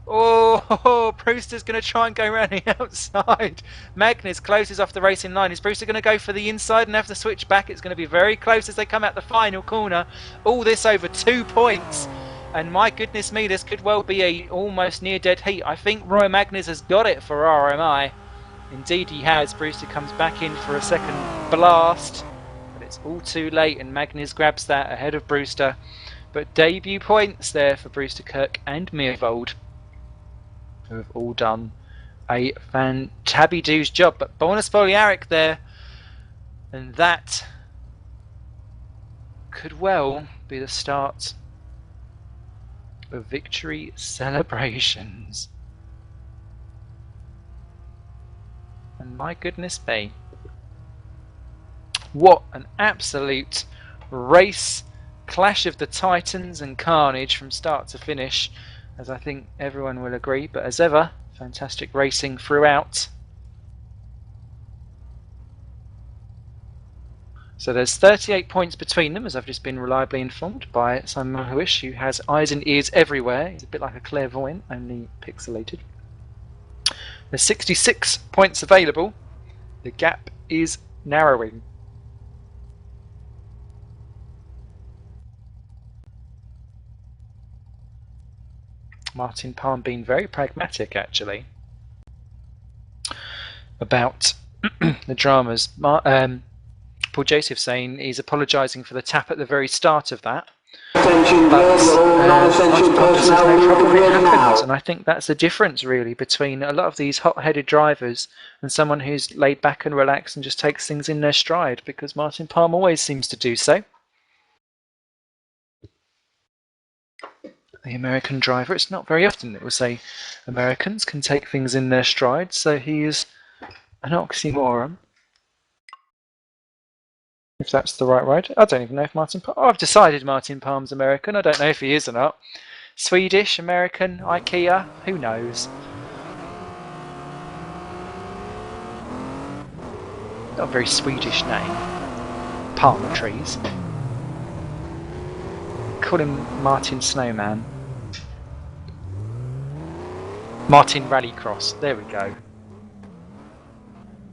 Oh, Brewster's going to try and go around the outside. Magnus closes off the racing line. Is Brewster going to go for the inside and have to switch back? It's going to be very close as they come out the final corner. All this over 2 points. And my goodness me, this could well be a almost near dead heat. I think Roy Magnus has got it for RMI. Indeed he has. Brewster comes back in for a second blast, but it's all too late and Magnus grabs that ahead of Brewster. But debut points there for Brewster, Kirk and Meervold, who have all done a fantabby-doos job. But bonus Boliaric there, and that could well be the start of victory celebrations. And my goodness me, what an absolute race, clash of the titans and carnage from start to finish, as I think everyone will agree. But as ever, fantastic racing throughout. So there's 38 points between them, as I've just been reliably informed by Simon Mahuish, who has eyes and ears everywhere. He's a bit like a clairvoyant, only pixelated. There's 66 points available. The gap is narrowing. Martin Palm being very pragmatic, actually, about the dramas. Paul Joseph saying he's apologising for the tap at the very start of that. Attention girls, all non-essential personnel leave the grid now. And I think that's the difference really between a lot of these hot-headed drivers and someone who's laid back and relaxed and just takes things in their stride, because Martin Palm always seems to do so. The American driver, it's not very often that we'll say Americans can take things in their stride, so he is an oxymoron. If that's the right word. I don't even know if Martin Palm... Oh, I've decided Martin Palm's American. I don't know if he is or not. Swedish, American, IKEA, who knows? Not a very Swedish name. Palmer trees. Call him Martin Snowman. Martin Rallycross. There we go.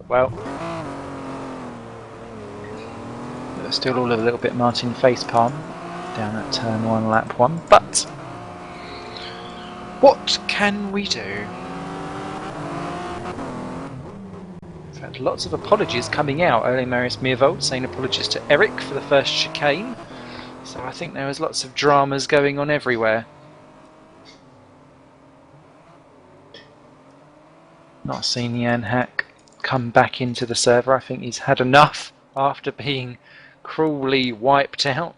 Well... still all a little bit Martin facepalm down at turn 1, lap 1, but what can we do? We've had lots of apologies coming out. Ole Marius Meervold saying apologies to Eric for the first chicane, so I think there was lots of dramas going on everywhere. Not seen Jan Hack come back into the server. I think he's had enough after being cruelly wiped out.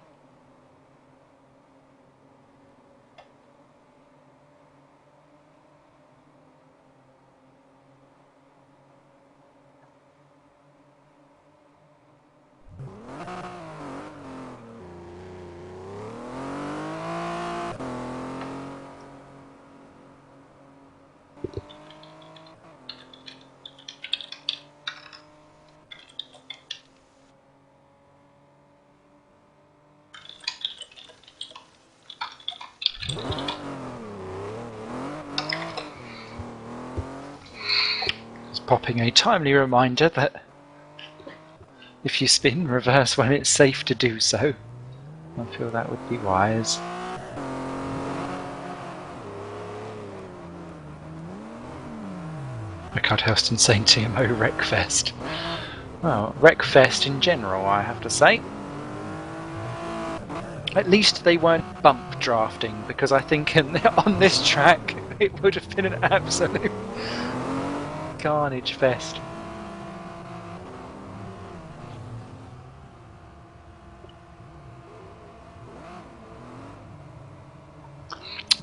Popping a timely reminder that if you spin, reverse when it's safe to do so. I feel that would be wise. Rickard Helston saying TMO Wreckfest. Well, Wreckfest in general, I have to say. At least they weren't bump drafting, because I think on this track it would have been an absolute carnage fest.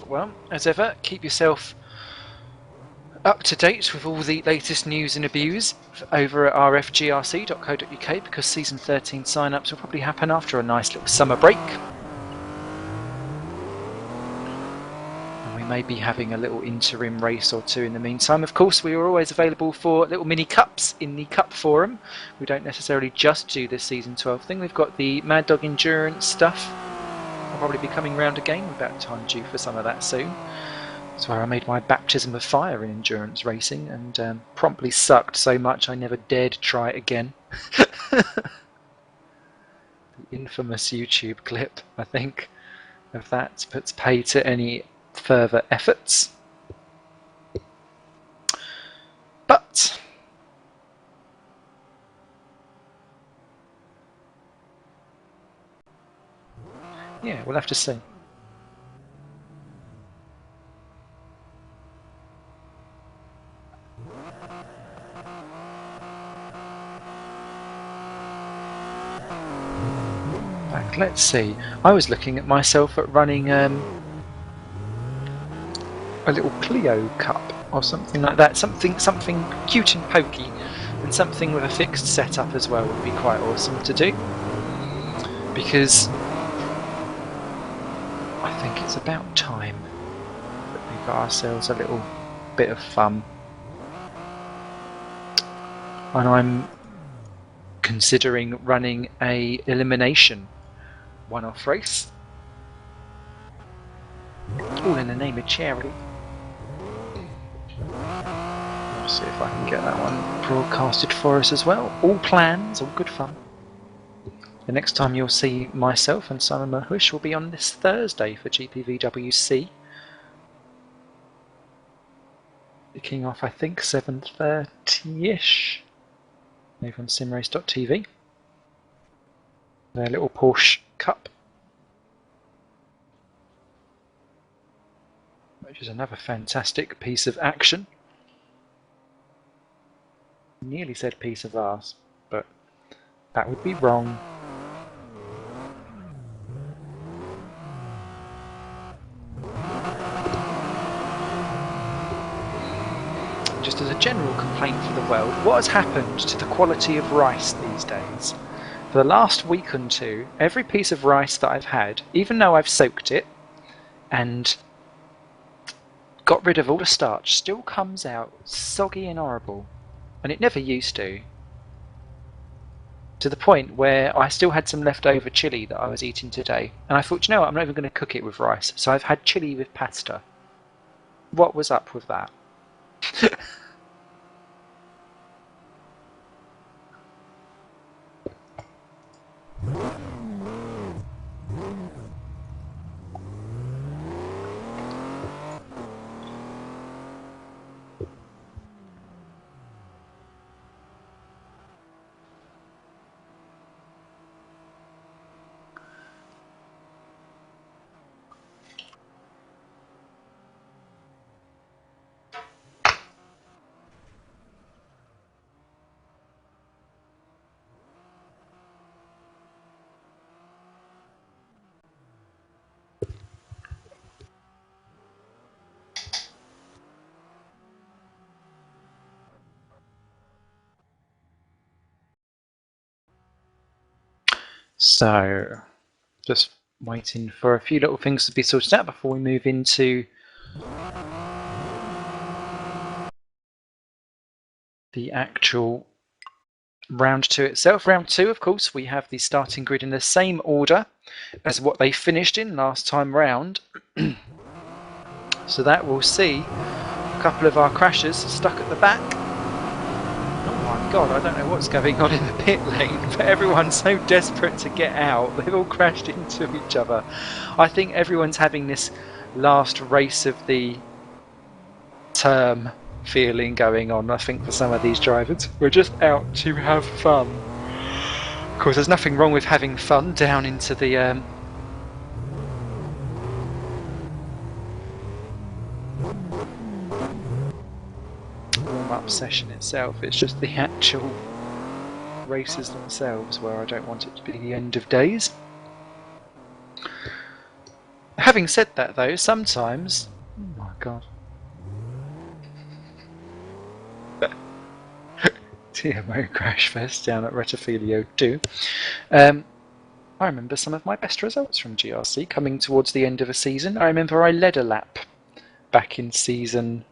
Well, as ever, keep yourself up to date with all the latest news and abuse over at rfgrc.co.uk, because season 13 sign-ups will probably happen after a nice little summer break. And we may be having a little interim race or two in the meantime. Of course, we are always available for little mini cups in the Cup Forum. We don't necessarily just do this season 12 thing. We've got the Mad Dog Endurance stuff. I'll probably be coming round again, about time due for some of that soon. That's where I made my baptism of fire in endurance racing, and promptly sucked so much I never dared try it again. The infamous YouTube clip, I think, of that puts pay to any further efforts. But yeah, we'll have to see. Let's see. I was looking at myself at running a little Clio Cup or something like that. Something cute and pokey, and something with a fixed setup as well would be quite awesome to do. Because I think it's about time that we got ourselves a little bit of fun. And I'm considering running a elimination one-off race, all in the name of charity. Let's see if I can get that one broadcasted for us as well. All plans, all good fun. The next time you'll see myself and Simon Mahush will be on this Thursday for GPVWC. Kicking off, I think, 7:30ish. Over on simrace.tv. Their little Porsche Cup, which is another fantastic piece of action. Nearly said piece of arse, but that would be wrong. Just as a general complaint for the world, what has happened to the quality of rice these days? For the last week or two, every piece of rice that I've had, even though I've soaked it and got rid of all the starch, still comes out soggy and horrible. And it never used to. To the point where I still had some leftover chilli that I was eating today. And I thought, you know what, I'm not even going to cook it with rice. So I've had chilli with pasta. What was up with that? So, just waiting for a few little things to be sorted out before we move into the actual round 2 itself. Round 2, of course, we have the starting grid in the same order as what they finished in last time round. So that will see a couple of our crashers stuck at the back. Oh my god, I don't know what's going on in the pit lane, but everyone's so desperate to get out. They've all crashed into each other. I think everyone's having this last race of the term feeling going on, I think, for some of these drivers. We're just out to have fun. Of course, there's nothing wrong with having fun down into the warm-up session itself. It's just the actual races themselves where I don't want it to be the end of days. Having said that, though, sometimes... Oh my god. TMO crash fest down at Rettifilio 2. I remember some of my best results from GRC coming towards the end of a season. I remember I led a lap back in season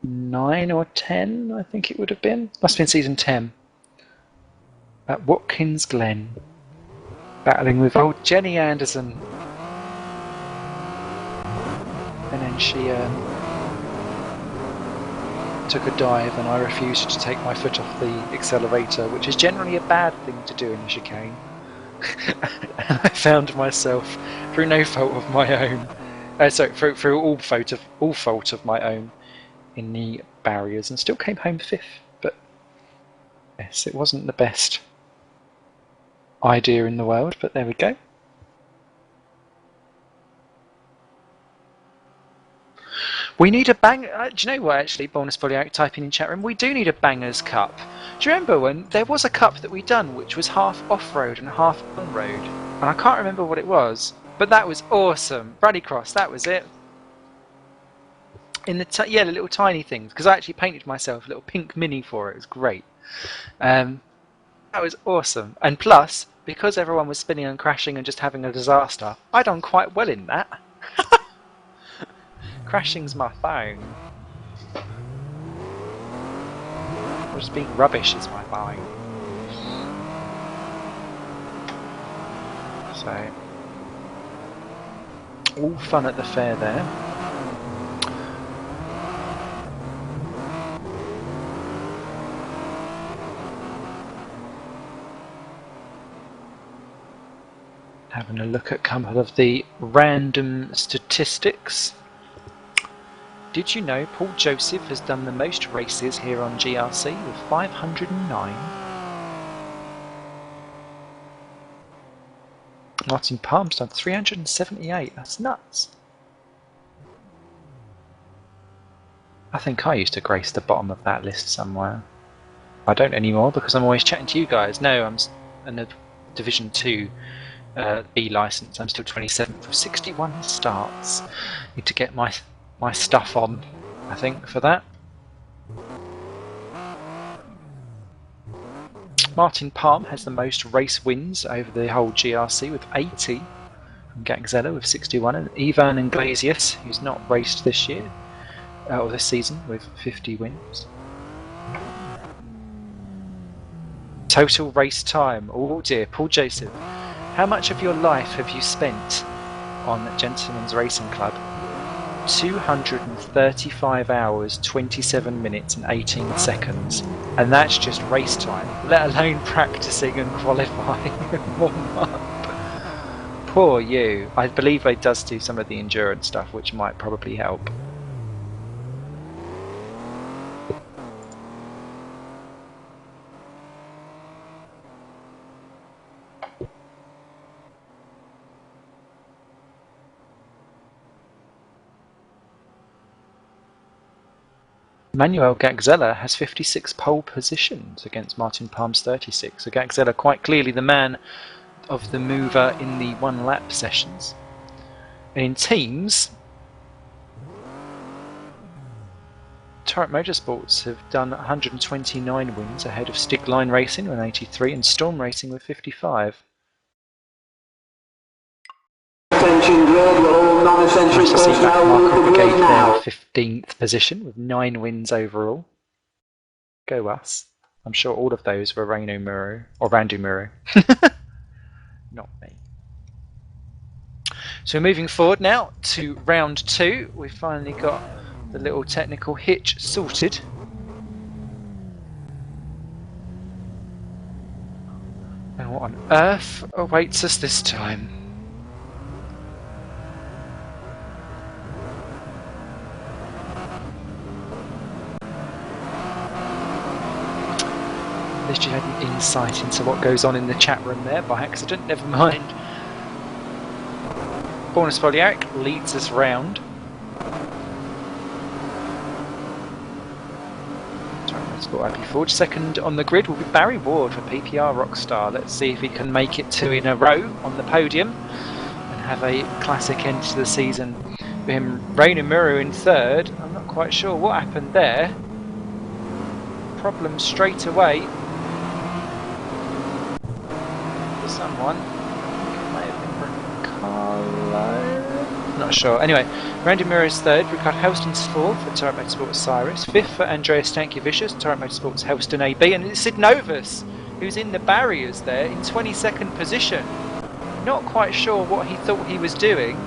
9 or 10, I think it would have been. Must have been season 10. At Watkins Glen. Battling with old Jenny Anderson. And then she took a dive and I refused to take my foot off the accelerator, which is generally a bad thing to do in a chicane. And I found myself, through no fault of my own, through all fault of my own, in the barriers, and still came home 5th. But yes, it wasn't the best idea in the world, but there we go. We need a bang. Do you know what, actually, Bonus Polyak typing in chat room, we do need a Bangers Cup. Do you remember when there was a cup that we done which was half off-road and half on-road? And I can't remember what it was, but that was awesome. Rallycross, that was it. In the the little tiny things, because I actually painted myself a little pink mini for it. It was great. That was awesome. And plus, because everyone was spinning and crashing and just having a disaster, I done quite well in that. Crashing's my thing. Or just being rubbish is my thing. So, all fun at the fair there. Having a look at a couple of the random statistics. Did you know Paul Joseph has done the most races here on GRC with 509? Martin Palm's done 378. That's nuts. I think I used to grace the bottom of that list somewhere. I don't anymore because I'm always chatting to you guys. No, I'm in a Division 2 B license. I'm still 27th of 61 starts. Need to get my stuff on, I think, for that. Martin Palm has the most race wins over the whole GRC with 80 from Gagzella with 61, and Ivan Iglesias, who's not raced this year or this season, with 50 wins. Total race time, oh dear, Paul Joseph, how much of your life have you spent on Gentleman's Racing Club? 235 hours, 27 minutes and 18 seconds, and that's just race time, let alone practicing and qualifying and warm up. Poor you. I believe they does do some of the endurance stuff, which might probably help. Manuel Gagzella has 56 pole positions against Martin Palm's 36. So Gagzella quite clearly the man of the mover in the one lap sessions. And in teams, Turret Motorsports have done 129 wins ahead of Stigline Racing with 83 and Storm Racing with 55. Attention, grid, all non-essential personnel will be briefed now. 15th position with 9 wins overall. Go us. I'm sure all of those were Reino Muro, or Randu Muro. Not me. So we're moving forward now to round 2. We've finally got the little technical hitch sorted. And what on earth awaits us this time? least you had an insight into what goes on in the chat room there by accident. Never mind. Borna Spoljaric leads us round. Motorsport IP Forge. Second on the grid will be Barry Ward for PPR Rockstar. Let's see if he can make it 2 in a row on the podium and have a classic end to the season. For him, Rainer Muru in third. I'm not quite sure what happened there. Problem straight away for someone. It may have been Ricardo. Not sure. Anyway, Randy Muro's third, Ricardo Helston's fourth for Torrent Motorsports Cyrus, fifth for Andreas Stankiewicz, Torrent Motorsports Helston AB, and it's Sid Novus who's in the barriers there in 22nd position. Not quite sure what he thought he was doing,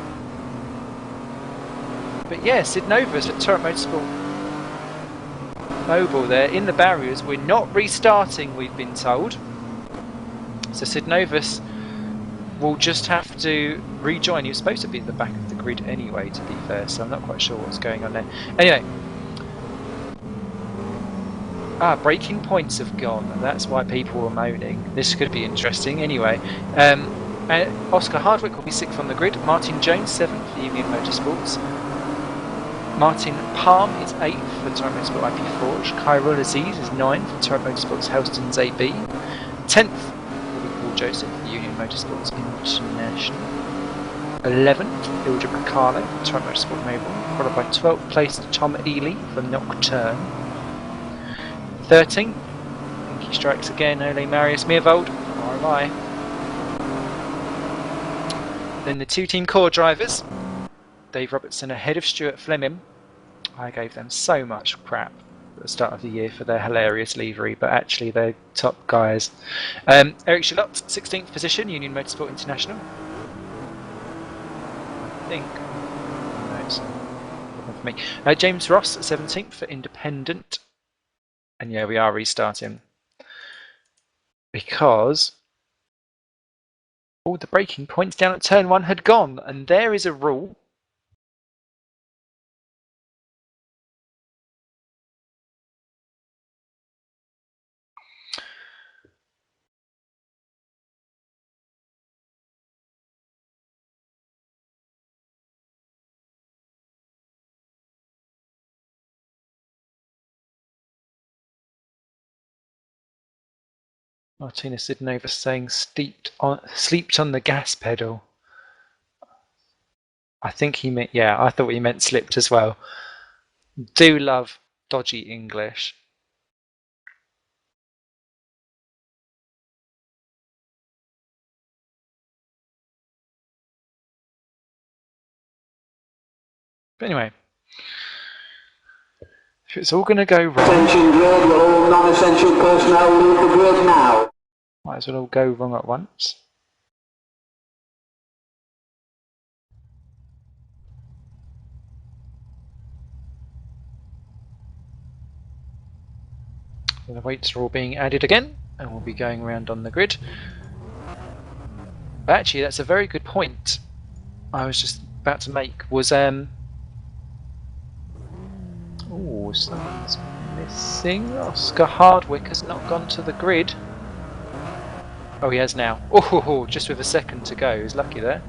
but yeah, Sid Novus at Torrent Motorsport Mobile there in the barriers. We're not restarting, we've been told, so Sid Novus will just have to rejoin. He was supposed to be at the back of the grid anyway, to be fair, so I'm not quite sure what's going on there. Anyway, braking points have gone, and that's why people were moaning. This could be interesting. Anyway, Oscar Hardwick will be 6th on the grid, Martin Jones 7th for Union Motorsports, Martin Palm is 8th for Torrent Motorsport IP Forge, Kyril Aziz is 9th for Torrent Motorsports Helston's AB, 10th Joseph for Union Motorsports International, 11th Ildred Riccardo for Torrent Motorsport Mobile, followed by 12th placed Tom Ely for Nocturne, 13th, Pinky Strikes again, Ole Marius Meervold for RMI. Then the 2 team core drivers, Dave Robertson ahead of Stuart Fleming. I gave them so much crap at the start of the year for their hilarious livery, but actually they're top guys. Eric Chalot, 16th position, Union Motorsport International. I think. No, it's not for me. James Ross, 17th for Independent. And yeah, we are restarting because all the braking points down at turn 1 had gone, and there is a rule. Martina Sidnova saying sleeped on the gas pedal. I think he meant, yeah, I thought he meant slipped as well. Do love dodgy English. But anyway, if it's all going to go wrong, Attention grid, will all non-essential personnel leave the grid now. might as well all go wrong at once. So the weights are all being added again, and we'll be going around on the grid. But actually, that's a very good point I was just about to make. Was oh, someone's missing. Oscar Hardwick has not gone to the grid. Oh, he has now. Oh, just with a second to go. He's lucky there.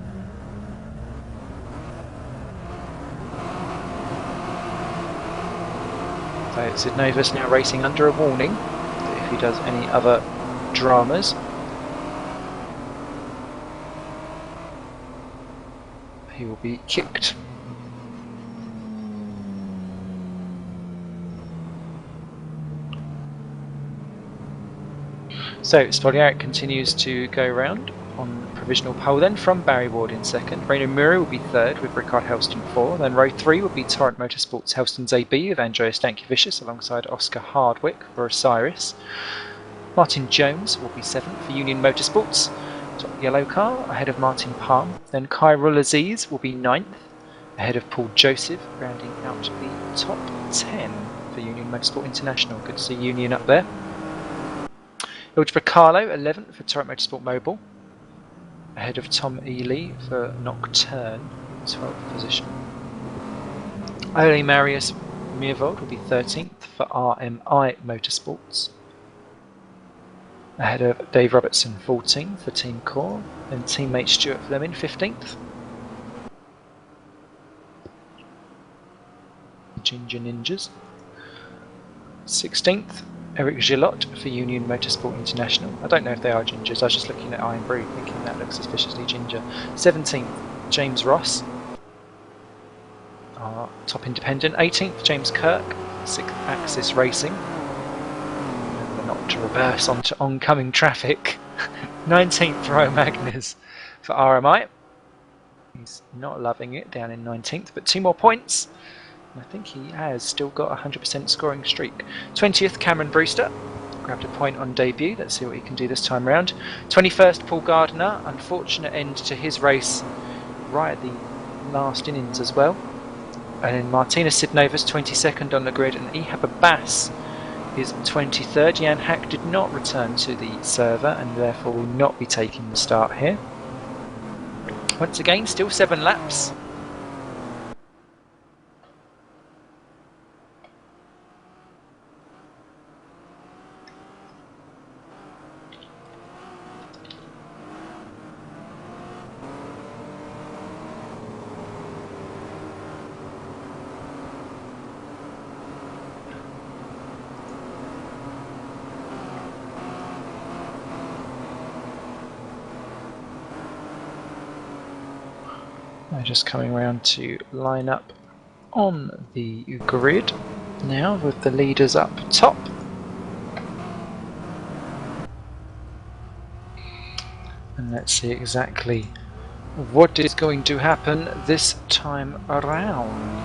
So Sid Novus now racing under a warning that if he does any other dramas, he will be kicked. So Spoljaric continues to go round on provisional pole then from Barry Ward in second. Rainer Muru will be third with Rickard Helston 4. Then row 3 will be Torrent Motorsports Helston's AB with Andreas Stankiewicz alongside Oscar Hardwick for Osiris. Martin Jones will be 7th for Union Motorsports, top yellow car, ahead of Martin Palm. Then Kyril Aziz will be 9th, ahead of Paul Joseph, rounding out the top 10 for Union Motorsport International. Good to see Union up there. Ildred Riccardo, 11th for Torrent Motorsport Mobile, ahead of Tom Ely for Nocturne, 12th position. Ole Marius Meervold will be 13th for RMI Motorsports. ahead of Dave Robertson 14th for Team Core, and teammate Stuart Fleming 15th. Ginger Ninjas 16th, Eric Gillot for Union Motorsport International. I don't know if they are gingers, I was just looking at Iron Brew thinking that looks suspiciously ginger. 17th, James Ross, our top independent. 18th, James Kirk, 6th Axis Racing. Remember not to reverse onto oncoming traffic. 19th, Roy Magnus for RMI. He's not loving it, down in 19th, but 2 more points. I think he has still got a 100% scoring streak. 20th, Cameron Brewster. Grabbed a point on debut. Let's see what he can do this time round. 21st, Paul Gardner. Unfortunate end to his race right at the last innings as well. And then Martina Sidnova's 22nd on the grid, and Ehab Abbas is 23rd. Jan Hack did not return to the server and therefore will not be taking the start here. Once again, still 7 laps. They're just coming around to line up on the grid now with the leaders up top. And let's see exactly what is going to happen this time around.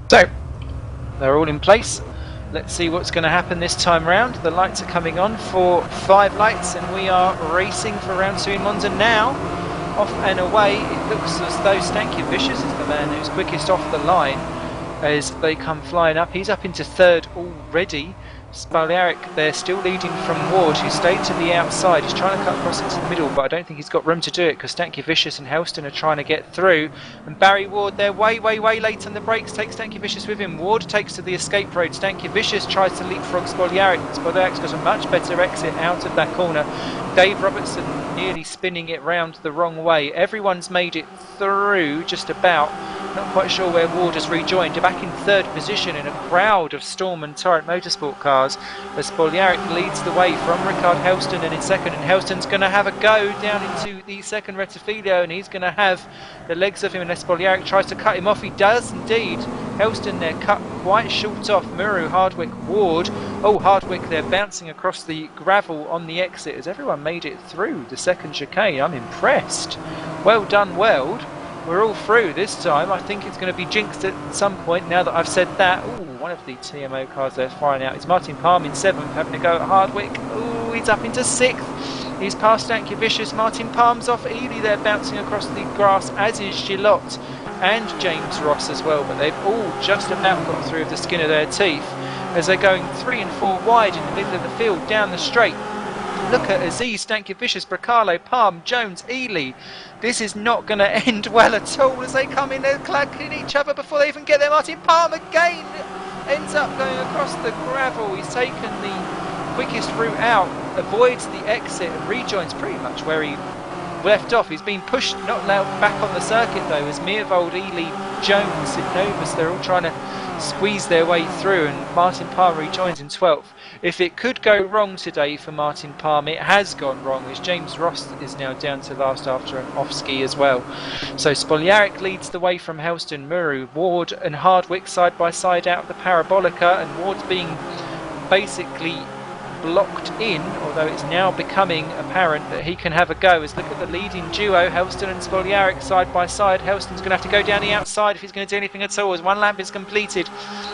So, they're all in place. Let's see what's going to happen this time round. The lights are coming on for 5 lights, and we are racing for round 2 in Monza now. Off and away, it looks as though Stanky Vicious is the man who's quickest off the line as they come flying up. He's up into 3rd already. Spoljaric there still leading from Ward, who stayed to the outside. He's trying to cut across into the middle, but I don't think he's got room to do it because Stanky Vicious and Helston are trying to get through. And Barry Ward there way late on the brakes, takes Stanky Vicious with him. Ward takes to the escape road. Stanky Vicious tries to leapfrog Spoljaric. Spoljaric's got a much better exit out of that corner. Dave Robertson nearly spinning it round the wrong way. Everyone's made it through just about. Not quite sure where Ward has rejoined. They're back in 3rd position in a crowd of Storm and Torrent Motorsport cars as Spoljaric leads the way from Rickard Helston and in 2nd, and Helston's going to have a go down into the 2nd Rettifilio, and he's going to have the legs of him unless Spoljaric tries to cut him off. He does indeed. Helston there cut quite short off Muru, Hardwick, Ward. Oh, Hardwick there bouncing across the gravel on the exit as everyone made it through the 2nd chicane. I'm impressed. Well done, Weld. We're all through this time. I think it's going to be jinxed at some point now that I've said that. Ooh, one of the TMO cars there firing out. It's Martin Palm in 7th, having a go at Hardwick. Ooh, he's up into 6th. He's past Stanky Vicious. Martin Palm's off. Ely there bouncing across the grass, as is Gillot and James Ross as well. But they've all just about got through with the skin of their teeth as they're going 3 and 4 wide in the middle of the field down the straight. Look at Aziz, Stanky Vicious, Bracale, Palm, Jones, Ely. This is not going to end well at all as they come in, they're clacking each other before they even get there. Martin Palm again ends up going across the gravel. He's taken the quickest route out, avoids the exit and rejoins pretty much where he left off. He's been pushed, not allowed back on the circuit though, as Meervold, Ely, Jones, Novus, they're all trying to squeeze their way through, and Martin Palm rejoins in 12th. If it could go wrong today for Martin Palm, it has gone wrong as James Ross is now down to last after an off ski as well. So Spoljaric leads the way from Helston, Muru, Ward and Hardwick side by side out of the Parabolica, and Ward's being basically blocked in, although it's now becoming apparent that he can have a go. As look at the leading duo, Helston and Spoljaric side by side. Helston's going to have to go down the outside if he's going to do anything at all as one lap is completed.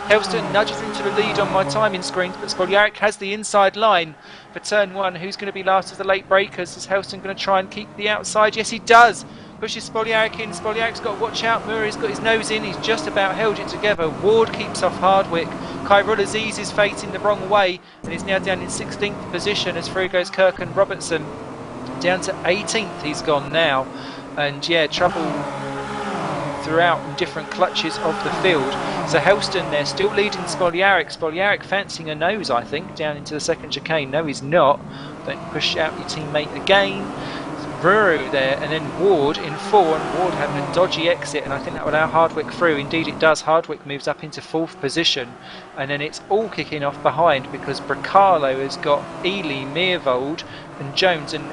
Helston nudges into the lead on my timing screens, but Spoljaric has the inside line for turn 1. Who's going to be last of the late breakers? Is Helston going to try and keep the outside? Yes, he does. Pushes Spoljaric in. Spoljaric's got to watch out. Murray's got his nose in. He's just about held it together. Ward keeps off Hardwick. Kyrul Aziz is facing the wrong way and is now down in 16th position as through goes Kirk and Robertson. Down to 18th he's gone now. And yeah, trouble throughout in different clutches of the field. So Helston there still leading Spoljaric. Spoljaric fancying a nose, I think, down into the second chicane. No, he's not. Don't push out your teammate again. Ruru there, and then Ward in 4, and Ward having a dodgy exit, and I think that will allow Hardwick through. Indeed it does. Hardwick moves up into 4th position, and then it's all kicking off behind because Bracalo has got Ely, Meervold and Jones, and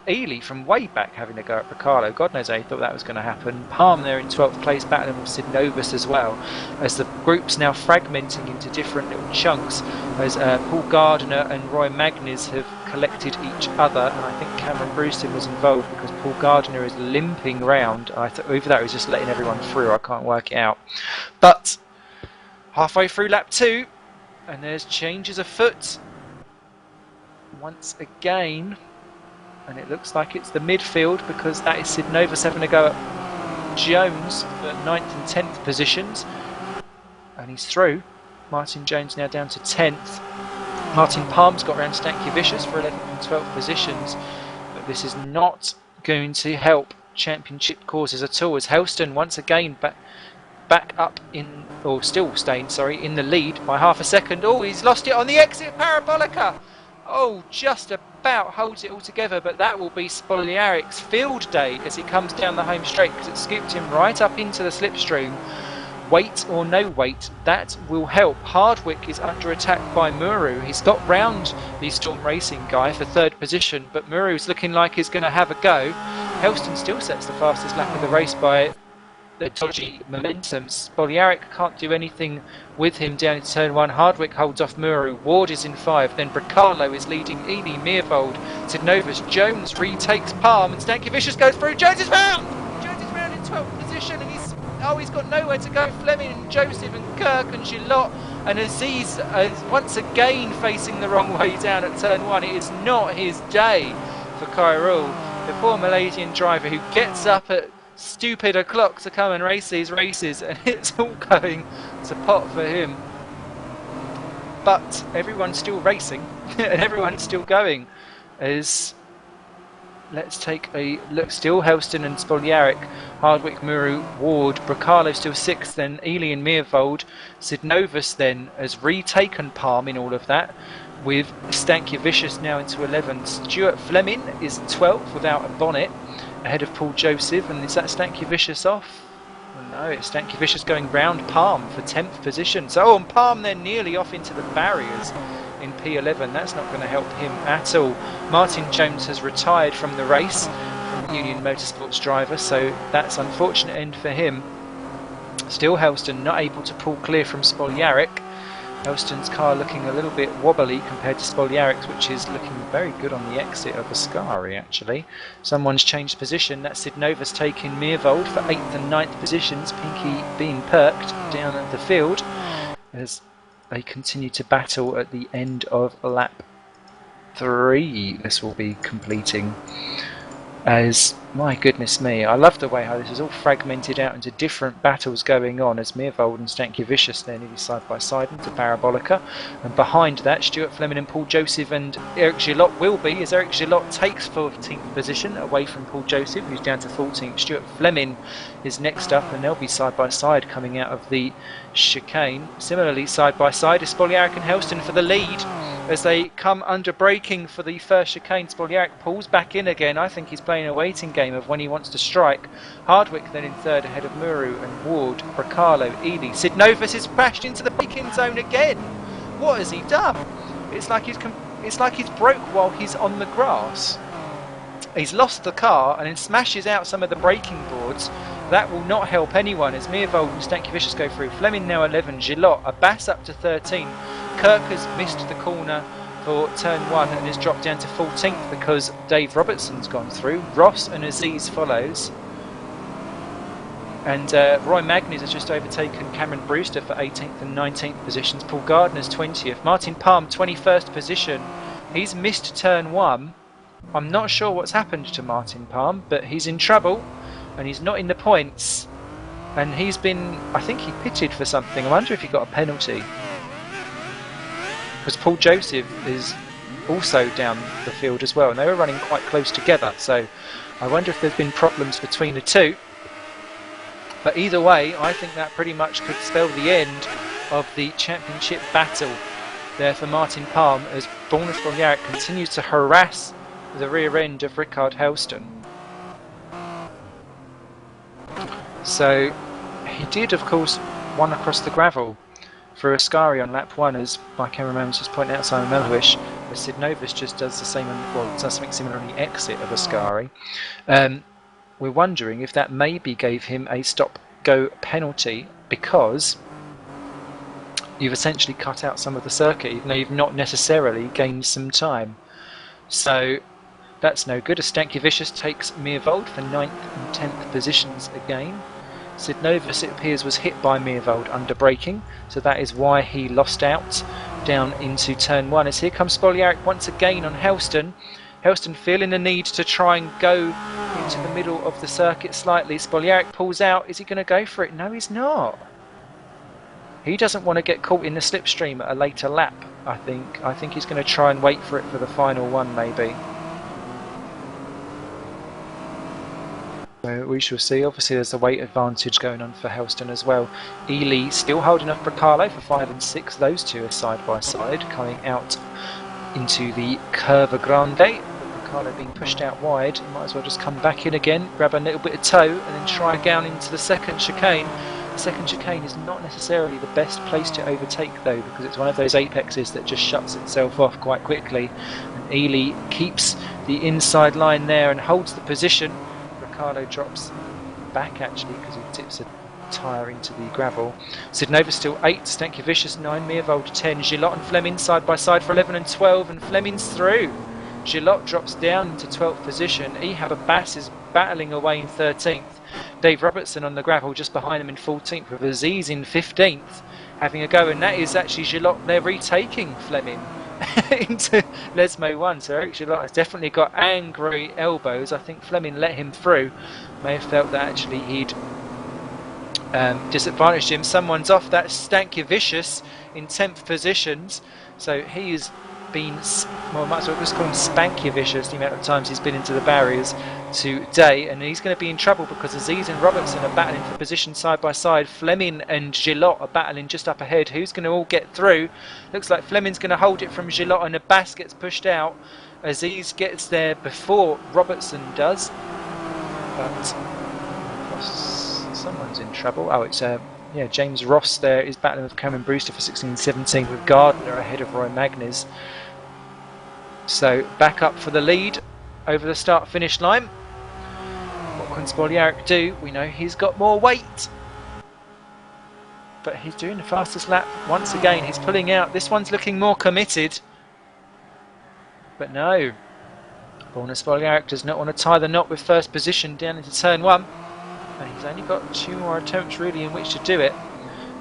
Ely from way back having a go at Bracalo. God knows how he thought that was going to happen. Palm there in 12th place, battling with Sid Novus as well, as the group's now fragmenting into different little chunks, as Paul Gardner and Roy Magnes have collected each other, and I think Cameron Brewston was involved because Paul Gardner is limping round. I thought either that was just letting everyone through, I can't work it out. But halfway through lap 2, and there's changes afoot once again. And it looks like it's the midfield because that is Sid Novus having a go at Jones for 9th and 10th positions. And he's through. Martin Jones now down to 10th. Martin Palm's got round Stankiewicz for 11th and 12th positions. But this is not going to help championship causes at all, as Helston once again back up in, or still staying, sorry, in the lead by half a second. Oh, he's lost it on the exit Parabolica. Oh, just about holds it all together, but that will be Spoljaric's field day as he comes down the home straight because it scooped him right up into the slipstream. Weight or no weight, that will help. Hardwick is under attack by Muru. He's got round the Storm Racing guy for 3rd position, but Muru's looking like he's going to have a go. Helston still sets the fastest lap of the race by the dodgy momentum. Spoljaric can't do anything with him down in turn 1. Hardwick holds off Muru. Ward is in 5. Then Bracalo is leading Ely, Meervold, Sid Novus. Jones retakes Palm and Stankiewicz goes through. Jones is round! Jones is round in 12th position and he's got nowhere to go. Fleming and Joseph and Kirk and Gillot and Aziz is once again facing the wrong way down at turn 1. It is not his day for Kyrul, the poor Malaysian driver who gets up at stupid o'clock to come and race these races, and it's all going to pot for him. But everyone's still racing and everyone's still going. As let's take a look. Still Helston and Spoljaric, Hardwick, Muru, Ward, Bracalo still 6th, then Ely and Meervold. Sid Novus then has retaken Palm in all of that, with Stankiewicz now into 11th. Stuart Fleming is 12th without a bonnet, ahead of Paul Joseph, and is that Stankiewicz off? Well, no, it's Stankiewicz going round Palm for 10th position. So, and Palm then nearly off into the barriers in P11. That's not going to help him at all. Martin Jones has retired from the race, from Union Motorsports driver, so that's unfortunate end for him. Still Helston not able to pull clear from Spoljaric. Helston's car looking a little bit wobbly compared to Spoljaric's, which is looking very good on the exit of Ascari actually. Someone's changed position. That's Sid Novus taking Meervold for 8th and 9th positions. Pinky being perked down at the field as they continue to battle at the end of lap 3. This will be completing. As, my goodness me, I love the way how this is all fragmented out into different battles going on, as Meervold and Stankiewicz they're nearly side by side into Parabolica, and behind that Stuart Fleming and Paul Joseph and Eric Gillot will be, as Eric Gillot takes 14th position away from Paul Joseph, who's down to 14th. Stuart Fleming is next up, and they'll be side by side coming out of the chicane. Similarly, side by side is Spoljaric and Helston for the lead as they come under braking for the first chicane. Spoljaric pulls back in again. I think he's playing a waiting game of when he wants to strike. Hardwick then in 3rd ahead of Muru and Ward, Bracalo, Ely. Sid Novus has crashed into the braking zone again. What has he done? It's like he's broke while he's on the grass. He's lost the car and then smashes out some of the braking boards. That will not help anyone as Meervold and Stankiewicz go through. Fleming now 11, Gillot, Abbas up to 13. Kirk has missed the corner for turn 1 and has dropped down to 14th because Dave Robertson's gone through. Ross and Aziz follows And Roy Magnus has just overtaken Cameron Brewster for 18th and 19th positions. Paul Gardner's 20th. Martin Palm, 21st position. He's missed turn 1. I'm not sure what's happened to Martin Palm, but he's in trouble and he's not in the points. And he's been, I think he pitted for something. I wonder if he got a penalty. Because Paul Joseph is also down the field as well, and they were running quite close together. So I wonder if there's been problems between the two. But either way, I think that pretty much could spell the end of the championship battle there for Martin Palm, as Borna Spoljaric continues to harass the rear end of Rickard Helston. So he did, of course, one across the gravel for Ascari on lap 1, as my cameraman was just pointing out, Simon Melhuish. Sid Novus just does the same, does something similar on the exit of Ascari. We're wondering if that maybe gave him a stop-go penalty, because you've essentially cut out some of the circuit, even though you've not necessarily gained some time. So that's no good, as Stankiewicz takes Meerwald for 9th and 10th positions again. Sid Novus, it appears, was hit by Meerwald under braking, so that is why he lost out down into turn 1. As here comes Spoljaric once again on Helston. Helston feeling the need to try and go into the middle of the circuit slightly. Spoljaric pulls out. Is he going to go for it? No, he's not. He doesn't want to get caught in the slipstream at a later lap, I think. I think he's going to try and wait for it for the final one, maybe. So we shall see. Obviously there's a weight advantage going on for Helston as well. Ely still holding off Bracalo for 5 and 6. Those two are side by side, coming out into the Curva Grande. Bracalo being pushed out wide. He might as well just come back in again, grab a little bit of toe, and then try down into the second chicane. The second chicane is not necessarily the best place to overtake though, because it's one of those apexes that just shuts itself off quite quickly. And Ely keeps the inside line there and holds the position. Ricardo drops back actually because he tips a tyre into the gravel. Sid Novus still 8, Stankiewicz 9, Meerwald 10, Gillot and Fleming side by side for 11 and 12, and Fleming's through. Gillot drops down into 12th position. Ehab Abbas is battling away in 13th. Dave Robertson on the gravel just behind him in 14th, with Aziz in 15th having a go, and that is actually Gillot. They're retaking Fleming into Lesmo 1, so Eric Gillot has definitely got angry elbows. I think Fleming let him through, may have felt that actually he'd disadvantaged him. Someone's off, that's Stankiewicz in 10th positions, so he's been, well, I might as well just call him Spankiewicz, the amount of times he's been into the barriers today, and he's going to be in trouble because Aziz and Robertson are battling for position side by side. Fleming and Gillot are battling just up ahead. Who's going to all get through? Looks like Fleming's going to hold it from Gillot, and Abbas gets pushed out. Aziz gets there before Robertson does, but someone's in trouble. Oh, it's yeah, James Ross there is battling with Cameron Brewster for 16 and 17, with Gardner ahead of Roy Magnus. So back up for the lead over the start-finish line. What can Spoljaric do? We know he's got more weight, but he's doing the fastest lap once again. He's pulling out. This one's looking more committed, but no. Borna Spoljaric does not want to tie the knot with first position down into turn 1. And he's only got 2 more attempts really in which to do it,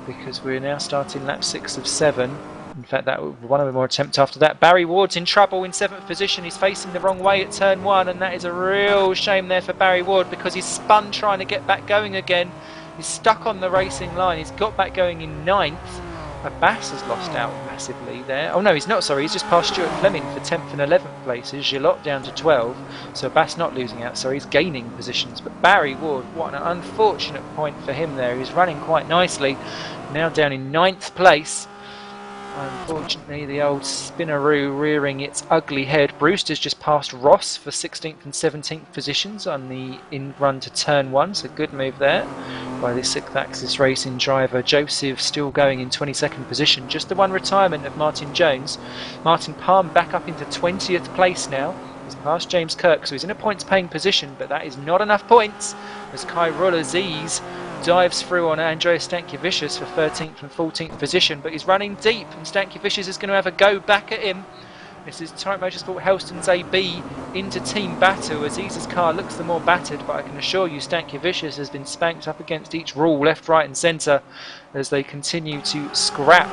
because we're now starting lap 6 of 7. In fact, that one of the more attempts after that. Barry Ward's in trouble in 7th position. He's facing the wrong way at turn 1, and that is a real shame there for Barry Ward, because he's spun trying to get back going again. He's stuck on the racing line. He's got back going in 9th. Abbas has lost out massively there. Oh no, he's not, sorry, he's just passed Stuart Fleming for 10th and 11th places. Gillot down to 12, so Abbas not losing out, so he's gaining positions. But Barry Ward, what an unfortunate point for him there. He's running quite nicely, now down in 9th place. Unfortunately, the old Spinaroo rearing its ugly head. Brewster's just passed Ross for 16th and 17th positions on the in-run to turn 1, so good move there by the 6th Axis Racing driver. Joseph still going in 22nd position, just the one retirement of Martin Jones. Martin Palm back up into 20th place now. He's past James Kirk, so he's in a points-paying position, but that is not enough points as Khairul Aziz dives through on Andreas Stankiewicz for 13th and 14th position, but he's running deep, and Stankiewicz is going to have a go back at him. This is Torrent Motorsport Helston's AB into Team Battle. Aziz's car looks the more battered, but I can assure you Stankiewicz has been spanked up against each rule, left, right and centre, as they continue to scrap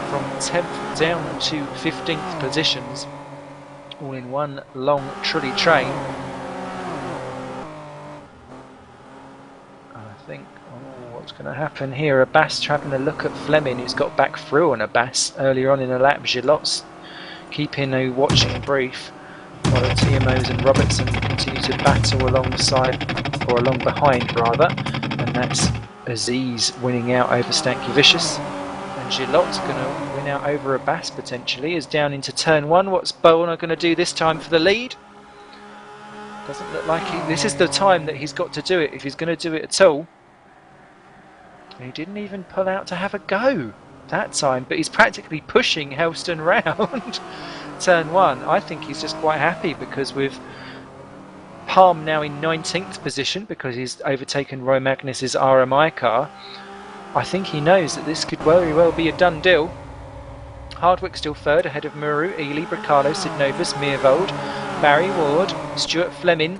from 10th down to 15th positions, all in one long trolley train. I think what's going to happen here, Abbas having a look at Fleming, who's got back through on Abbas earlier on in the lap. Gilot's keeping a watching brief, while the TMOs and Robertson continue to battle alongside, or along behind rather, and that's Aziz winning out over Stankiewicz, and Gilot's going to win out over Abbas potentially, is down into turn 1. What's Bollner going to do this time for the lead? Doesn't look like this is the time that he's got to do it if he's going to do it at all. He didn't even pull out to have a go that time, but he's practically pushing Helston round turn 1. I think he's just quite happy, because with Palm now in 19th position because he's overtaken Roy Magnus's RMI car, I think he knows that this could very well be a done deal. Hardwick still third ahead of Muru, Ely, Bricalo, Sidnovus, Meervold, Barry Ward. Stuart Fleming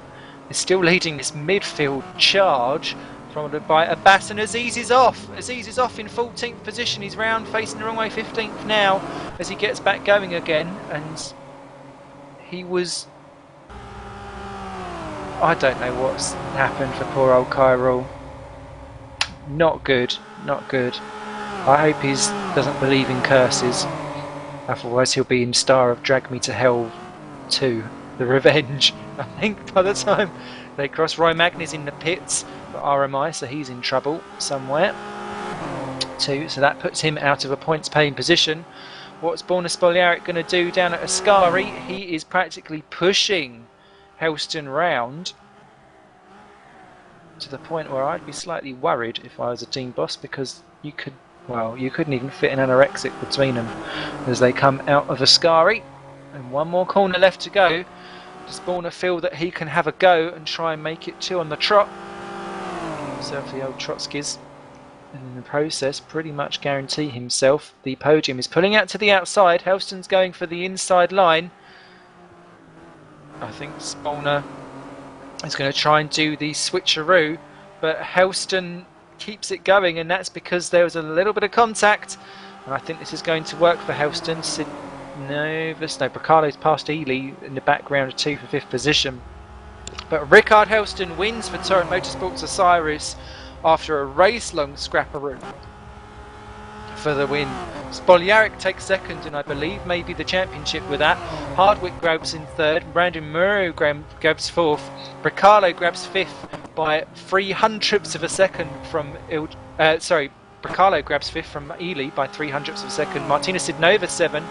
is still leading this midfield charge, followed by Abbas, and Aziz is off. Aziz is off in 14th position. He's round facing the wrong way, 15th now, as he gets back going again. And he was... I don't know what's happened for poor old Kyril. Not good, not good. I hope he doesn't believe in curses. Otherwise he'll be in Star of Drag Me to Hell 2, The Revenge. I think by the time they cross, Roy Magnus in the pits for RMI, so he's in trouble somewhere too. So that puts him out of a points paying position. What's Borna Spoljaric going to do down at Ascari? He is practically pushing Helston round to the point where I'd be slightly worried if I was a team boss, because you couldn't even fit an anorexic between them as they come out of Ascari. And one more corner left to go. Does Borna feel that he can have a go and try and make it 2 on the trot? Give himself the old Trotskys, and in the process pretty much guarantee himself the podium. Is pulling out to the outside. Helston's going for the inside line. I think Spolner is going to try and do the switcheroo, but Helston keeps it going, and that's because there was a little bit of contact, and I think this is going to work for Helston. Bricalo's past Ely in the background of 2 for 5th position, but Rickard Helston wins for Torrent Motorsports Osiris after a race-long scrapperoo for the win. Spoljaric takes second, and I believe maybe the championship with that. Hardwick grabs in third, Brandon Murrow grabs fourth, Bricalo grabs fifth by 300ths of a second from Bricalo grabs fifth from Ely by 300ths of a second. Martina Sidnova 7,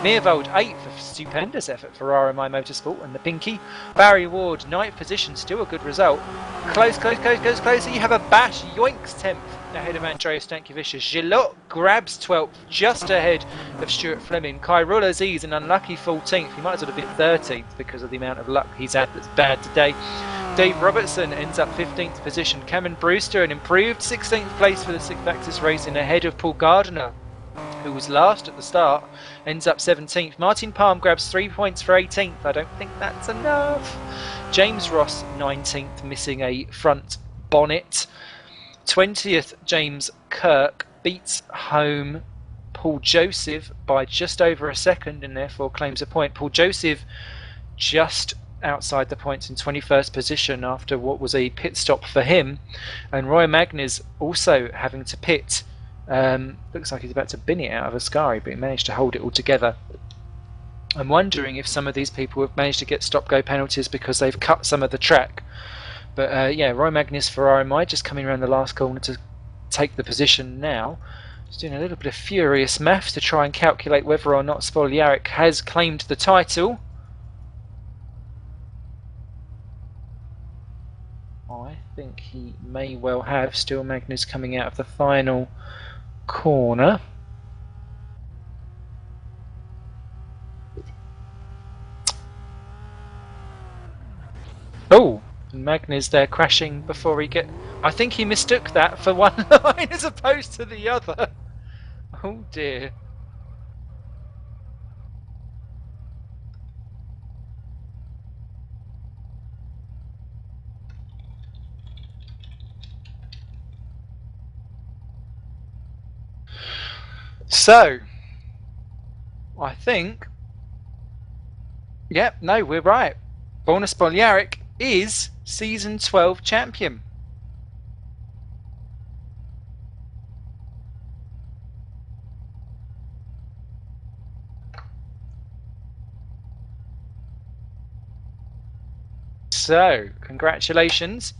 Meervold 8th, a stupendous effort for RMI Motorsport and the Pinky. Barry Ward 9th position, still a good result. Close, closer. You have a bash, yoinks 10th ahead of Andreas Stankiewicz. Gilot grabs 12th, just ahead of Stuart Fleming. Kyril Aziz an unlucky 14th. He might as well have been 13th because of the amount of luck he's had that's bad today. Dave Robertson ends up 15th position. Cameron Brewster an improved 16th place for the Sixth Axis Racing ahead of Paul Gardner, who was last at the start, ends up 17th. Martin Palm grabs 3 points for 18th. I don't think that's enough. James Ross 19th, missing a front bonnet. 20th James Kirk beats home Paul Joseph by just over a second and therefore claims a point. Paul Joseph just outside the points in 21st position after what was a pit stop for him, and Roy Magnus also having to pit. Looks like he's about to bin it out of Ascari, but he managed to hold it all together. I'm wondering if some of these people have managed to get stop-go penalties because they've cut some of the track. But yeah, Roy Magnus for RMI just coming around the last corner to take the position now. Just doing a little bit of furious maths to try and calculate whether or not Spoljaric has claimed the title. I think he may well have. Still Magnus coming out of the final corner. Oh, Magnus there crashing before he get... I think he mistook that for one line as opposed to the other. Oh dear. So, I think, yep, no, we're right. Borna Spoljaric is Season 12 champion. So, congratulations.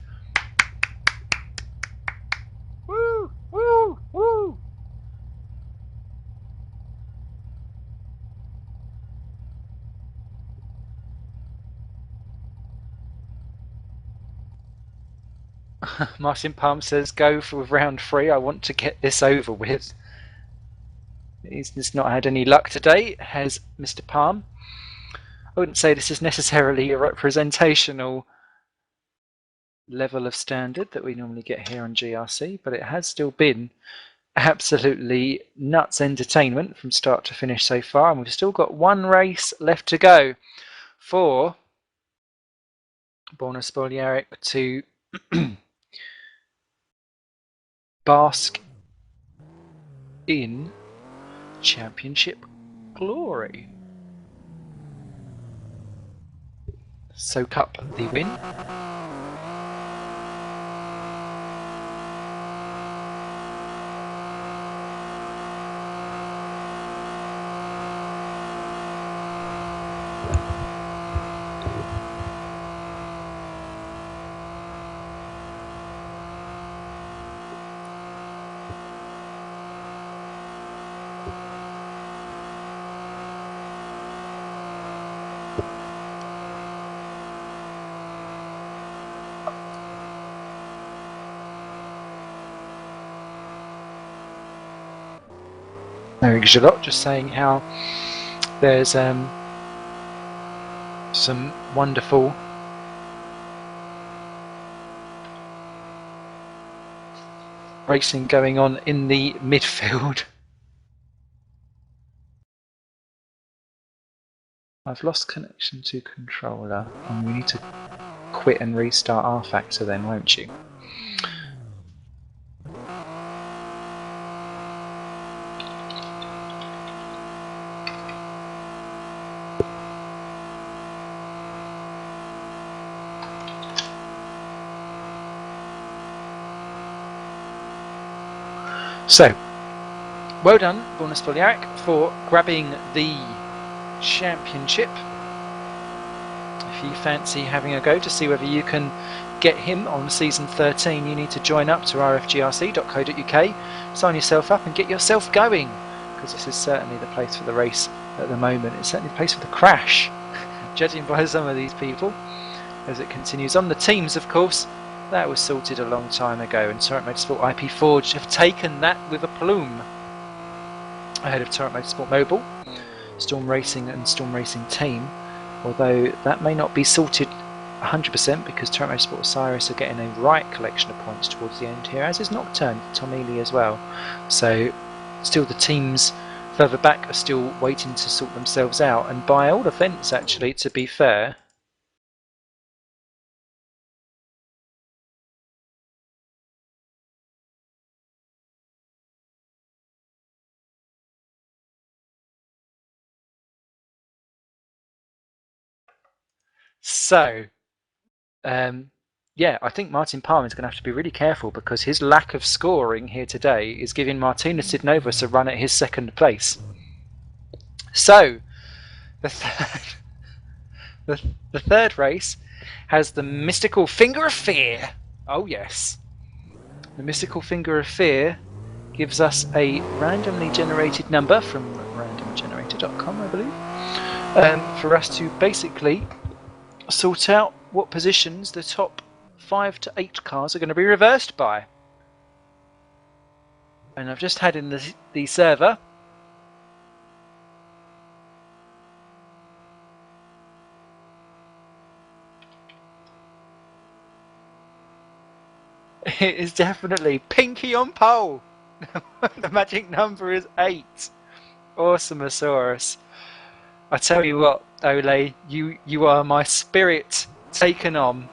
Woo, woo, woo. Martin Palm says, go for round 3. I want to get this over with. He's just not had any luck today, has Mr. Palm. I wouldn't say this is necessarily a representational level of standard that we normally get here on GRC, but it has still been absolutely nuts entertainment from start to finish so far, and we've still got one race left to go for Borna Spoljaric to bask in championship glory. Soak up the win. Eric Jalot just saying how there's some wonderful racing going on in the midfield. I've lost connection to controller, and we need to quit and restart R Factor then, won't you? So, well done, Borna Spoljaric, for grabbing the championship. If you fancy having a go to see whether you can get him on season 13, you need to join up to rfgrc.co.uk, sign yourself up and get yourself going, because this is certainly the place for the race at the moment. It's certainly the place for the crash, judging by some of these people as it continues on. The teams, of course, that was sorted a long time ago, and Torrent Motorsport IP Forge have taken that with a plume ahead of Torrent Motorsport Mobile, Storm Racing and Storm Racing Team, although that may not be sorted 100% because Torrent Motorsport Osiris are getting a right collection of points towards the end here, as is Nocturne, Tom Ely as well. So still the teams further back are still waiting to sort themselves out, and by all events actually, to be fair, so yeah, I think Martin Palmer is going to have to be really careful, because his lack of scoring here today is giving Martina Sidnovas a run at his second place. So the third race has the Mystical Finger of Fear. Oh yes, the Mystical Finger of Fear gives us a randomly generated number from randomgenerator.com, I believe, for us to basically sort out what positions the top 5 to 8 cars are going to be reversed by. And I've just had in the server it is definitely Pinky on pole. The magic number is 8. Awesomeosaurus. I tell you what, Ole, you are my spirit taken on.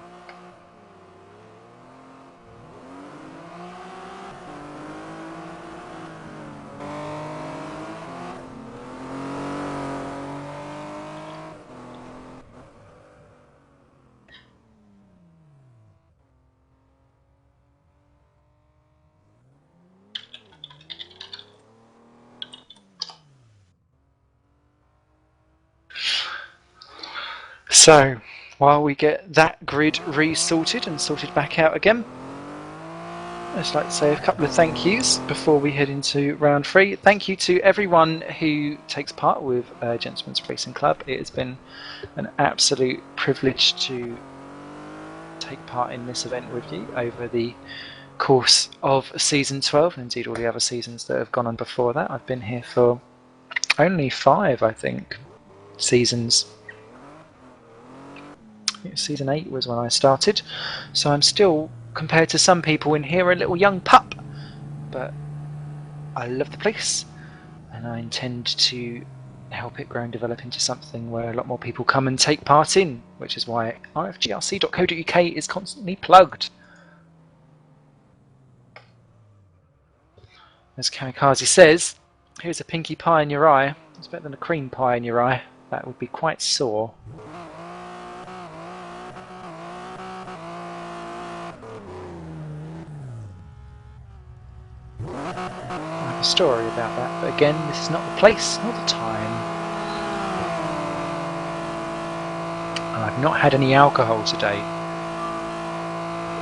So, while we get that grid re-sorted and sorted back out again, I'd just like to say a couple of thank yous before we head into round 3. Thank you to everyone who takes part with Gentlemen's Racing Club. It has been an absolute privilege to take part in this event with you over the course of season 12, and indeed all the other seasons that have gone on before that. I've been here for only 5, I think, seasons. Season 8 was when I started, so I'm still, compared to some people in here, a little young pup, but I love the place and I intend to help it grow and develop into something where a lot more people come and take part in, which is why rfgrc.co.uk is constantly plugged. As Kamikaze says, here's a pinkie pie in your eye. It's better than a cream pie in your eye. That would be quite sore. I have a story about that, but again, this is not the place, nor the time. And I've not had any alcohol today.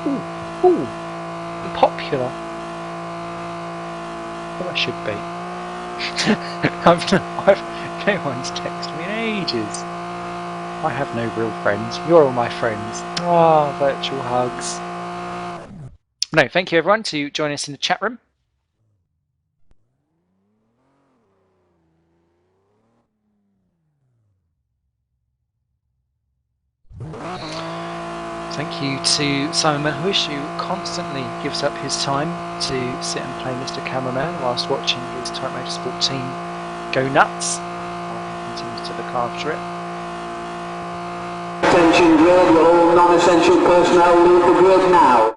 Ooh, popular. Well, I should be. No one's texted me in ages. I have no real friends. You're all my friends. Ah, virtual hugs. No, thank you everyone to join us in the chat room. Thank you to Simon Melhuish, who constantly gives up his time to sit and play Mr. Cameraman whilst watching his Turret Motorsport team go nuts while he continues to look after it. Attention grid, all non-essential personnel leave the grid now.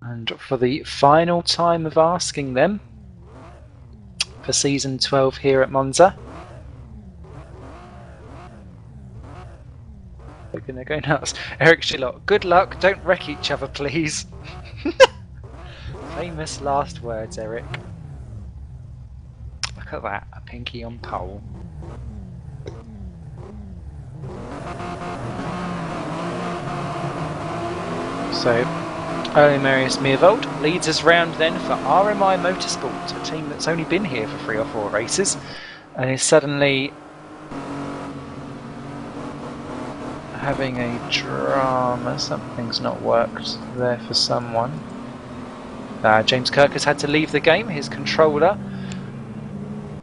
And for the final time of asking them for season 12 here at Monza, we're going to go nuts. Eric Shillot, good luck, don't wreck each other please. Famous last words, Eric. Look at that, a pinky on pole. So, Early Marius Meervold leads us round then for RMI Motorsport, a team that's only been here for 3 or 4 races and is suddenly having a drama. Something's not worked there for someone. James Kirk has had to leave the game. His controller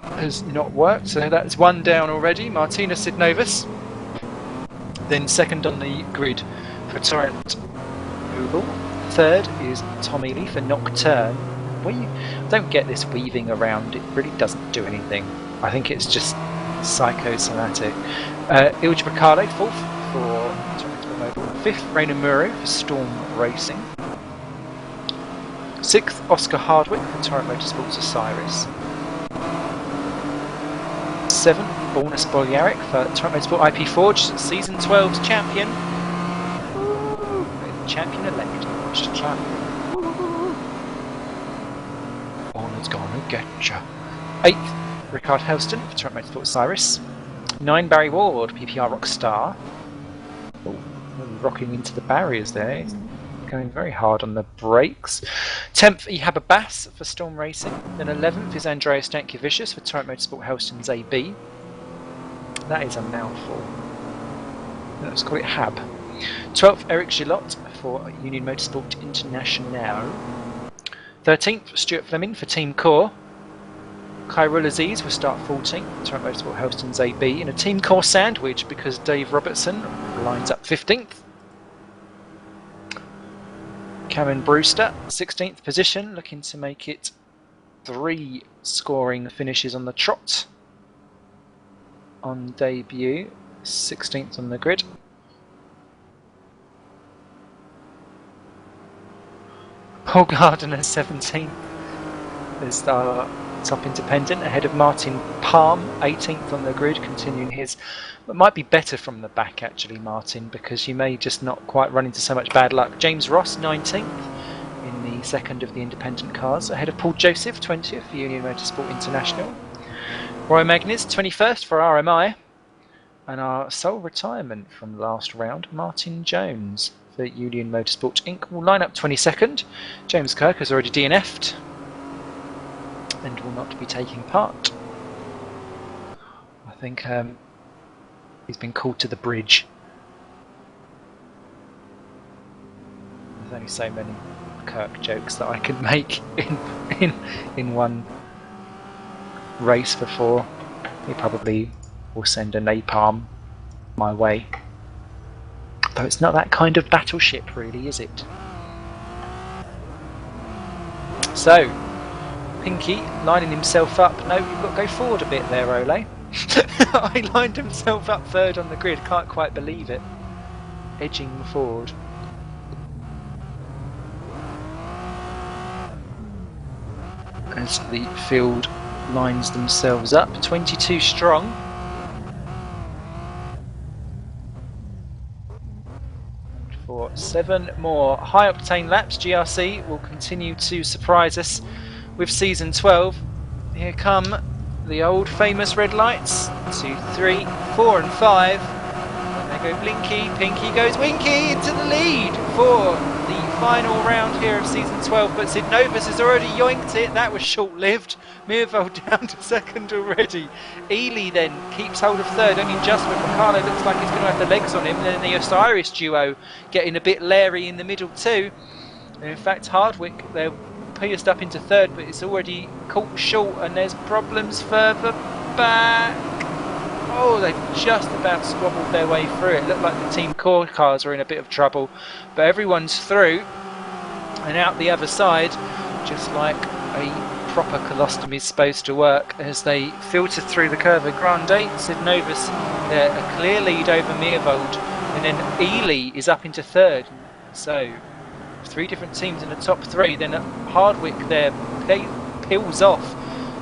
has not worked, so that's 1 down already. Martina Sidnovus then second on the grid for Torrent Oval. Third is Tom Ely for Nocturne. We don't get this weaving around, it really doesn't do anything. I think it's just psychosomatic. Ilja Bacale, 4th for Torrent Oval. 5th, Rainer Muro for Storm Racing. 6th, Oscar Hardwick for Torrent Motorsports Osiris. 7th, Borna Spoljaric for Torrent Motorsport IP Forge, Season 12's champion. Champion-elect. Borna's gonna get ya. 8th, Rickard Helston for Torrent Motorsport Osiris. 9, Barry Ward, PPR Rockstar. Oh, rocking into the barriers there. He's going very hard on the brakes. 10th, Ihaba Bass for Storm Racing. Then 11th is Andreas Stankiewicz for Torrent Motorsport Helston's AB. That is a mouthful. Let's call it HAB. 12th, Eric Gillot for Union Motorsport International. 13th, Stuart Fleming for Team Core. Kyril Aziz will start 14th, Torrent Motorsport Helston's AB, in a Team Core sandwich because Dave Robertson lines up 15th. Cameron Brewster, 16th position, looking to make it 3 scoring finishes on the trot. On debut, 16th on the grid. Paul Gardner, 17th, is our top independent, ahead of Martin Palm, 18th on the grid, continuing his... It might be better from the back actually, Martin, because you may just not quite run into so much bad luck. James Ross, 19th in the second of the independent cars, ahead of Paul Joseph, 20th for Union Motorsport International. Roy Magnis, 21st for RMI. And our sole retirement from last round, Martin Jones for Union Motorsport Inc. will line up 22nd. James Kirk has already DNF'd and will not be taking part. I think he's been called to the bridge. There's only so many Kirk jokes that I can make in one race before he probably will send a napalm my way. Though it's not that kind of battleship, really, is it? So, Pinky lining himself up. No, you've got to go forward a bit there, Ole. He lined himself up third on the grid. Can't quite believe it. Edging forward. As the field lines themselves up, 22 strong. For 7 more high octane laps, GRC will continue to surprise us with season 12. Here come the old famous red lights. 2, 3, 4 and 5. When they go blinky, Pinky goes winky into the lead for the final round here of season 12, but Sid Novus has already yoinked it. That was short-lived. Meerveld down to second already. Ely then keeps hold of third, only just when Ricardo looks like he's going to have the legs on him. And then the Osiris duo getting a bit leery in the middle too. And in fact, Hardwick, they're pierced up into third, but it's already caught short, and there's problems further back. Oh, they've just about squabbled their way through. It looked like the team core cars were in a bit of trouble, but everyone's through and out the other side, just like a proper colostomy is supposed to work, as they filter through the Curva Grande. Sid Novus a clear lead over Meervold, and then Ely is up into third. So 3 different teams in the top 3. Then Hardwick there peels off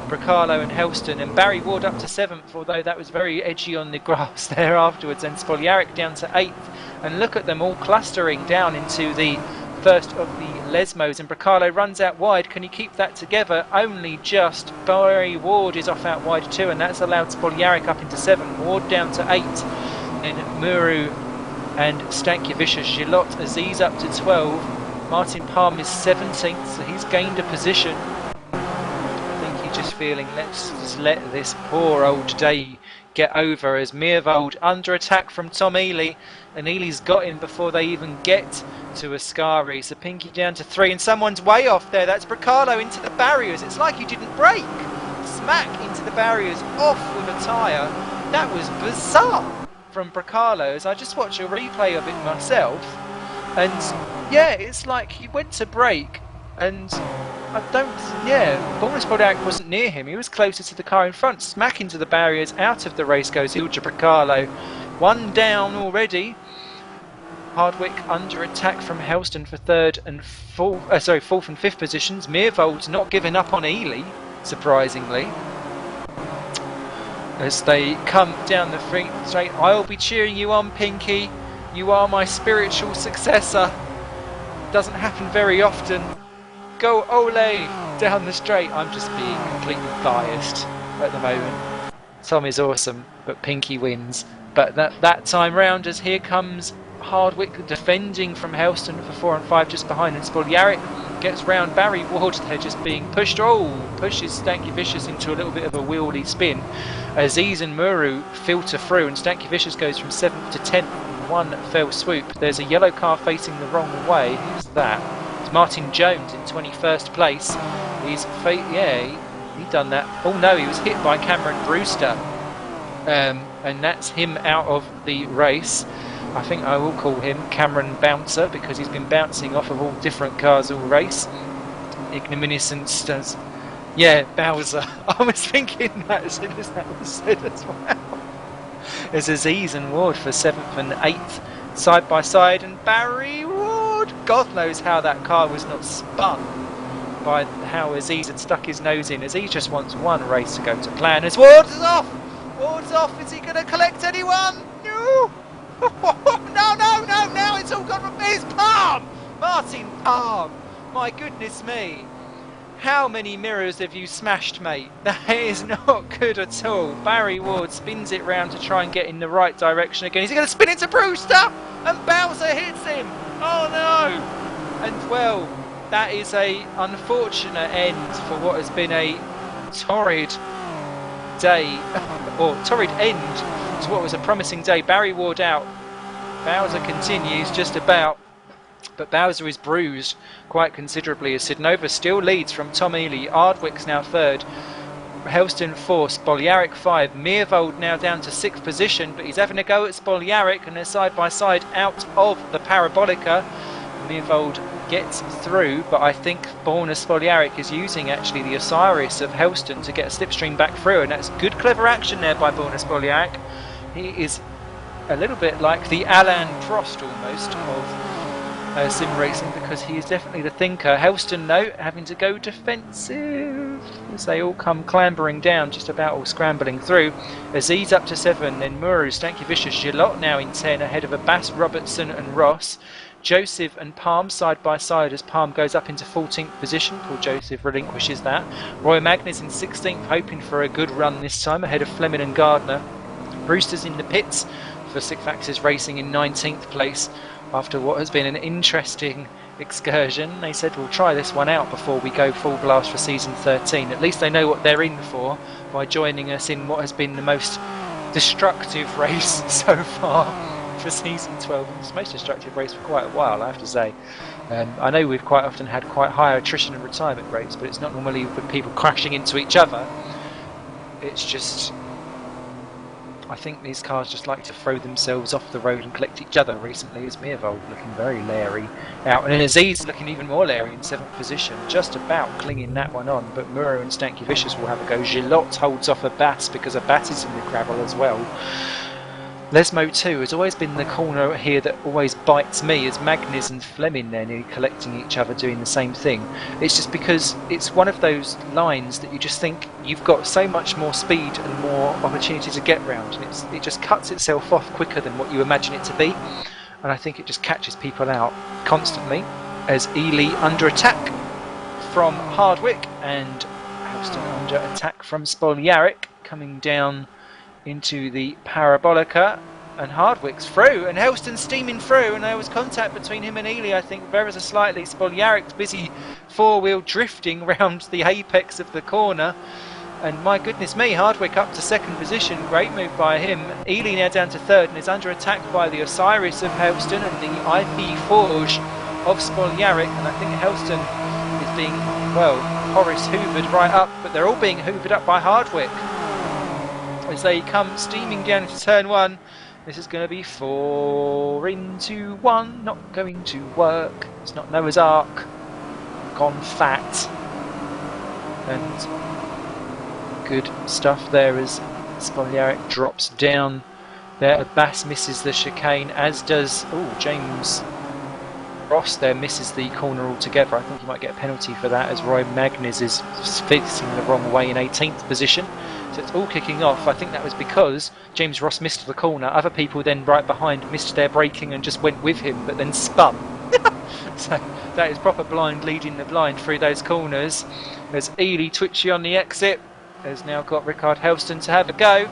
Bracalo and Helston, and Barry Ward up to 7th, although that was very edgy on the grass there afterwards, and Spoljaric down to 8th. And look at them all clustering down into the first of the Lesmos, and Bracalo runs out wide. Can he keep that together? Only just. Barry Ward is off out wide too, and that's allowed Spoljaric up into 7th. Ward down to 8. Then Muru and Stankiewicz, Gilot Aziz up to 12. Martin Palm is 17th, so he's gained a position. I think he's just feeling, let's just let this poor old day get over, as Meervold under attack from Tom Ely, and Ely's got him before they even get to Ascari. So Pinky down to 3, and someone's way off there. That's Bracalo into the barriers. It's like he didn't brake. Smack into the barriers, off with a tyre. That was bizarre from Bracalo, as I just watched a replay of it myself, and yeah, it's like he went to brake, and Boris Bodak wasn't near him. He was closer to the car in front. Smack into the barriers. Out of the race goes Ilja Bracalo. 1 down already. Hardwick under attack from Helston for 4th and 5th positions. Meervold's not giving up on Ely, surprisingly. As they come down the straight, I'll be cheering you on, Pinky. You are my spiritual successor. Doesn't happen very often. Go Ole down the straight. I'm just being completely biased at the moment. Tom is awesome, but Pinky wins. But that time round, as here comes Hardwick defending from Helston for 4 and 5 just behind, and Spoljaric gets round Barry Ward. They're just being pushed. Pushes Stankiewicz into a little bit of a wheelie spin. Aziz and Muru filter through, and Stankiewicz goes from 7th to 10th in one fell swoop. There's a yellow car facing the wrong way. Who's that? It's Martin Jones in 21st place. He done that. Oh no, he was hit by Cameron Brewster. And that's him out of the race. I think I will call him Cameron Bouncer, because he's been bouncing off of all different cars all race. Ignominious does. Yeah, Bowser. I was thinking that as soon as that was said as well. There's Aziz and Ward for 7th and 8th side by side, and Barry Ward. God knows how that car was not spun by how Aziz had stuck his nose in. Aziz just wants one race to go to plan. As Ward is off! Ward's off. Is he going to collect anyone? No! No, now it's all gone from his Palm! Martin Palm My goodness me. How many mirrors have you smashed, mate? That is not good at all. Barry Ward spins it round to try and get in the right direction again. Is he going to spin into Brewster? And Bowser hits him. Oh no. And well, that is a unfortunate end for what has been a torrid day, or torrid end to what was a promising day. Barry Ward out. Bowser continues just about. But Bowser is bruised quite considerably as Sidnova still leads from Tom Ely. Ardwick's now third. Helston 4, Spoljaric 5. Meervold now down to 6th position, but he's having a go at Spoljaric and they're side by side out of the Parabolica. Meervold gets through, but I think Borna Spoljaric is using actually the Osiris of Helston to get a slipstream back through, and that's good clever action there by Borna Spoljaric. He is a little bit like the Alain Prost almost of sim racing, because he is definitely the thinker. Helston though having to go defensive as they all come clambering down, just about all scrambling through. Aziz up to 7, then Muru, Stanky Vicious, Gillot now in 10 ahead of Abbas, Robertson and Ross. Joseph and Palm side by side as Palm goes up into 14th position. Paul Joseph relinquishes that. Roy Magnus in 16th, hoping for a good run this time ahead of Fleming and Gardner. Brewster's in the pits for Six Axis Racing in 19th place. After what has been an interesting excursion, they said we'll try this one out before we go full blast for season 13. At least they know what they're in for by joining us in what has been the most destructive race so far for season 12. It's the most destructive race for quite a while, I have to say. I know we've quite often had quite high attrition and retirement rates, but it's not normally with people crashing into each other. It's just, I think these cars just like to throw themselves off the road and collect each other. Recently is Meervold looking very leery out, and Aziz looking even more leery in 7th position, just about clinging that one on, but Muro and Stanky Vicious will have a go. Gillot holds off Abbas because Abbas is in the gravel as well. Lesmo 2 has always been the corner here that always bites me, as Magnus and Fleming there nearly collecting each other doing the same thing. It's just because it's one of those lines that you just think you've got so much more speed and more opportunity to get round, and it just cuts itself off quicker than what you imagine it to be, and I think it just catches people out constantly. As Ely under attack from Hardwick and Helston under attack from Spoljaric, coming down into the Parabolica, and Hardwick's through and Helston steaming through, and there was contact between him and Ely, I think, very slightly. Spoljaric's busy four-wheel drifting round the apex of the corner, and my goodness me, Hardwick up to 2nd position, great move by him. Ely now down to 3rd and is under attack by the Osiris of Helston and the IP Forge of Spoljaric, and I think Helston is being, well, Horace hoovered right up, but they're all being hoovered up by Hardwick as they come steaming down into turn 1. This is going to be 4 into 1, not going to work. It's not Noah's Ark, gone fat. And good stuff there as Spoljaric drops down there. Abbas misses the chicane, as does James Ross there, misses the corner altogether. I think he might get a penalty for that, as Roy Magnus is facing the wrong way in 18th position. So it's all kicking off. I think that was because James Ross missed the corner. Other people then right behind missed their braking and just went with him, but then spun. So that is proper blind leading the blind through those corners. As Ely, twitchy on the exit, has now got Rickard Helston to have a go.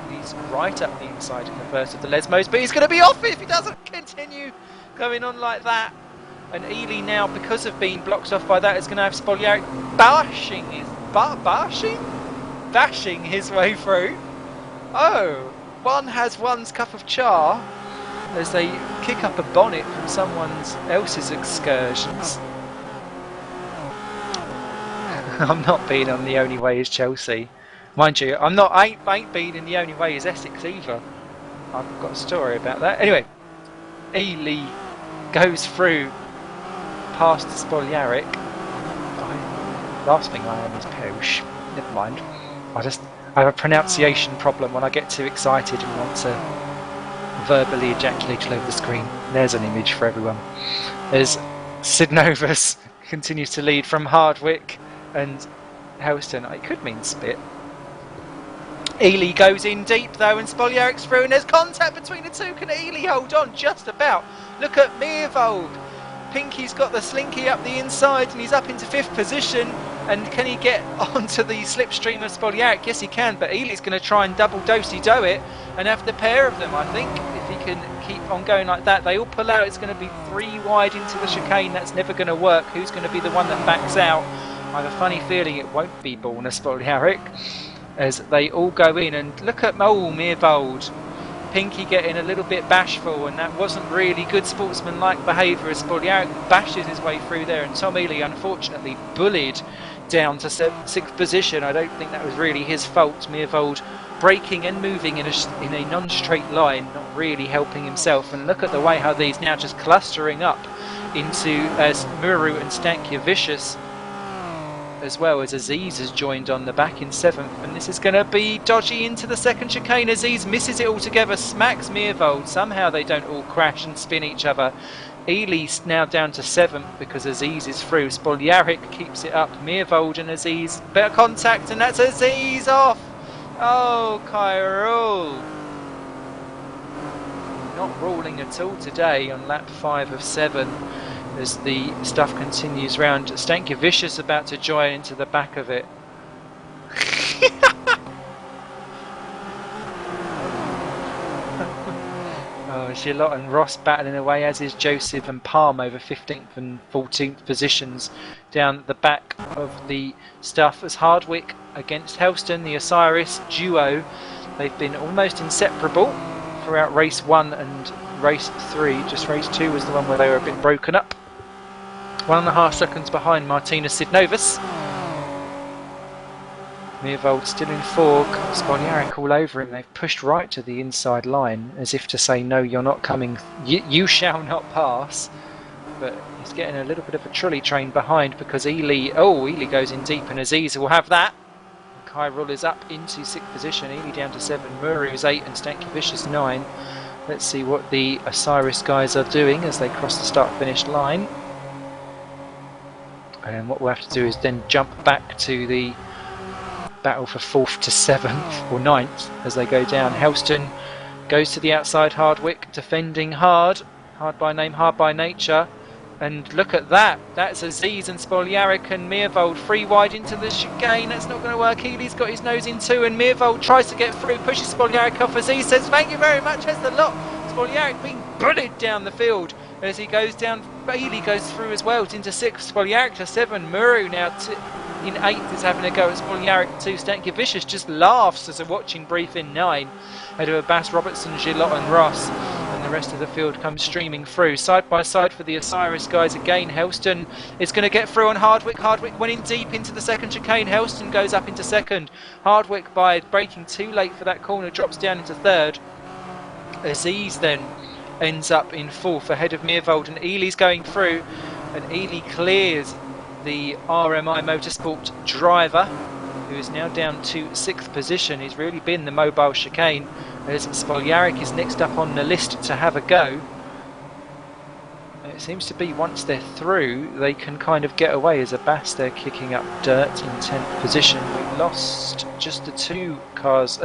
He's right up the inside in the first of the Lesmos, but he's going to be off if he doesn't continue going on like that. And Ely now, because of being blocked off by that, is going to have Spoljaric bashing his way through. Oh, one has one's cup of char as they kick up a bonnet from someone else's excursions. I'm not being on The Only Way is Chelsea. Mind you, I ain't been in The Only Way is Essex either. I've got a story about that. Anyway, Ely goes through past Spoljaric. Last thing I am is Peush. Never mind. I have a pronunciation problem when I get too excited and want to verbally ejaculate all over the screen. There's an image for everyone. As Sid Novus continues to lead from Hardwick and Helston. It could mean spit. Ely goes in deep though, and Spoljaric's through, and there's contact between the two. Can Ely hold on? Just about. Look at Meervold Pinky's got the slinky up the inside and he's up into 5th position. And can he get onto the slipstream of Spoljaric? Yes, he can, but Ely's going to try and double dosey-do it and have the pair of them, I think. If he can keep on going like that, they all pull out. It's going to be 3 wide into the chicane. That's never going to work. Who's going to be the one that backs out? I have a funny feeling it won't be Borna Spoljaric, as they all go in. And look at Meervold. Pinky getting a little bit bashful, and that wasn't really good sportsmanlike behaviour as Spoljaric bashes his way through there, and Tom Ely unfortunately bullied down to 6th position. I don't think that was really his fault. Meervold braking and moving in a non-straight line, not really helping himself. And look at the way how these now just clustering up into Muru and Stankiewicz, as well as Aziz has joined on the back in 7th, and this is going to be dodgy into the 2nd chicane. Aziz misses it altogether, smacks Meervold. Somehow they don't all crash and spin each other. Ely's now down to 7th because Aziz is through. Spoljaric keeps it up. Meervold and Aziz, better contact, and that's Aziz off. Oh, Kyrul. Not ruling at all today on lap 5 of 7. As the stuff continues round, Stankiewicz about to join into the back of it. Oh, Gillot and Ross battling away, as is Joseph and Palm over 15th and 14th positions down the back of the stuff. As Hardwick against Helston, the Osiris duo, they've been almost inseparable throughout race 1 and race 3. Just race 2 was the one where they were a bit broken up. 1.5 seconds behind Martina Sidnovus. Meervold still in 4th. Spoljaric all over him. They've pushed right to the inside line as if to say, no, you're not coming. You shall not pass. But he's getting a little bit of a trolley train behind because Ely goes in deep, and Aziz will have that. Kyrul is up into 6th position. Ely down to 7. Muru is 8 and Stankiewicz 9. Let's see what the Osiris guys are doing as they cross the start-finish line. And what we'll have to do is then jump back to the battle for 4th to 7th or 9th as they go down. Helston goes to the outside. Hardwick defending hard by name, hard by nature. And look at that. That's Aziz and Spoljaric and Meervold 3 wide into the chicane. That's not going to work. Ely's got his nose in 2 and Meervold tries to get through, pushes Spoljaric off. Aziz says thank you very much, has the lot. Spoljaric being bullied down the field as he goes down. Ely goes through as well into 6th. Spoljaric to 7. Muru now in 8th is having a go at Spoljaric 2. Stankiewicz just laughs as a watching brief in 9. Ahead of Bass, Robertson, Gillot and Ross. And the rest of the field comes streaming through. Side by side for the Osiris guys again. Helston is going to get through on Hardwick. Hardwick went in deep into the 2nd chicane. Helston goes up into 2nd. Hardwick, by braking too late for that corner, drops down into 3rd. Aziz then ends up in 4th ahead of Meervold, and Ely's going through, and Ely clears the RMI Motorsport driver, who is now down to 6th position. He's really been the mobile chicane, as Spoljaric is next up on the list to have a go. And it seems to be once they're through they can kind of get away. As a Bass, they're kicking up dirt in 10th position. We've lost just the 3 cars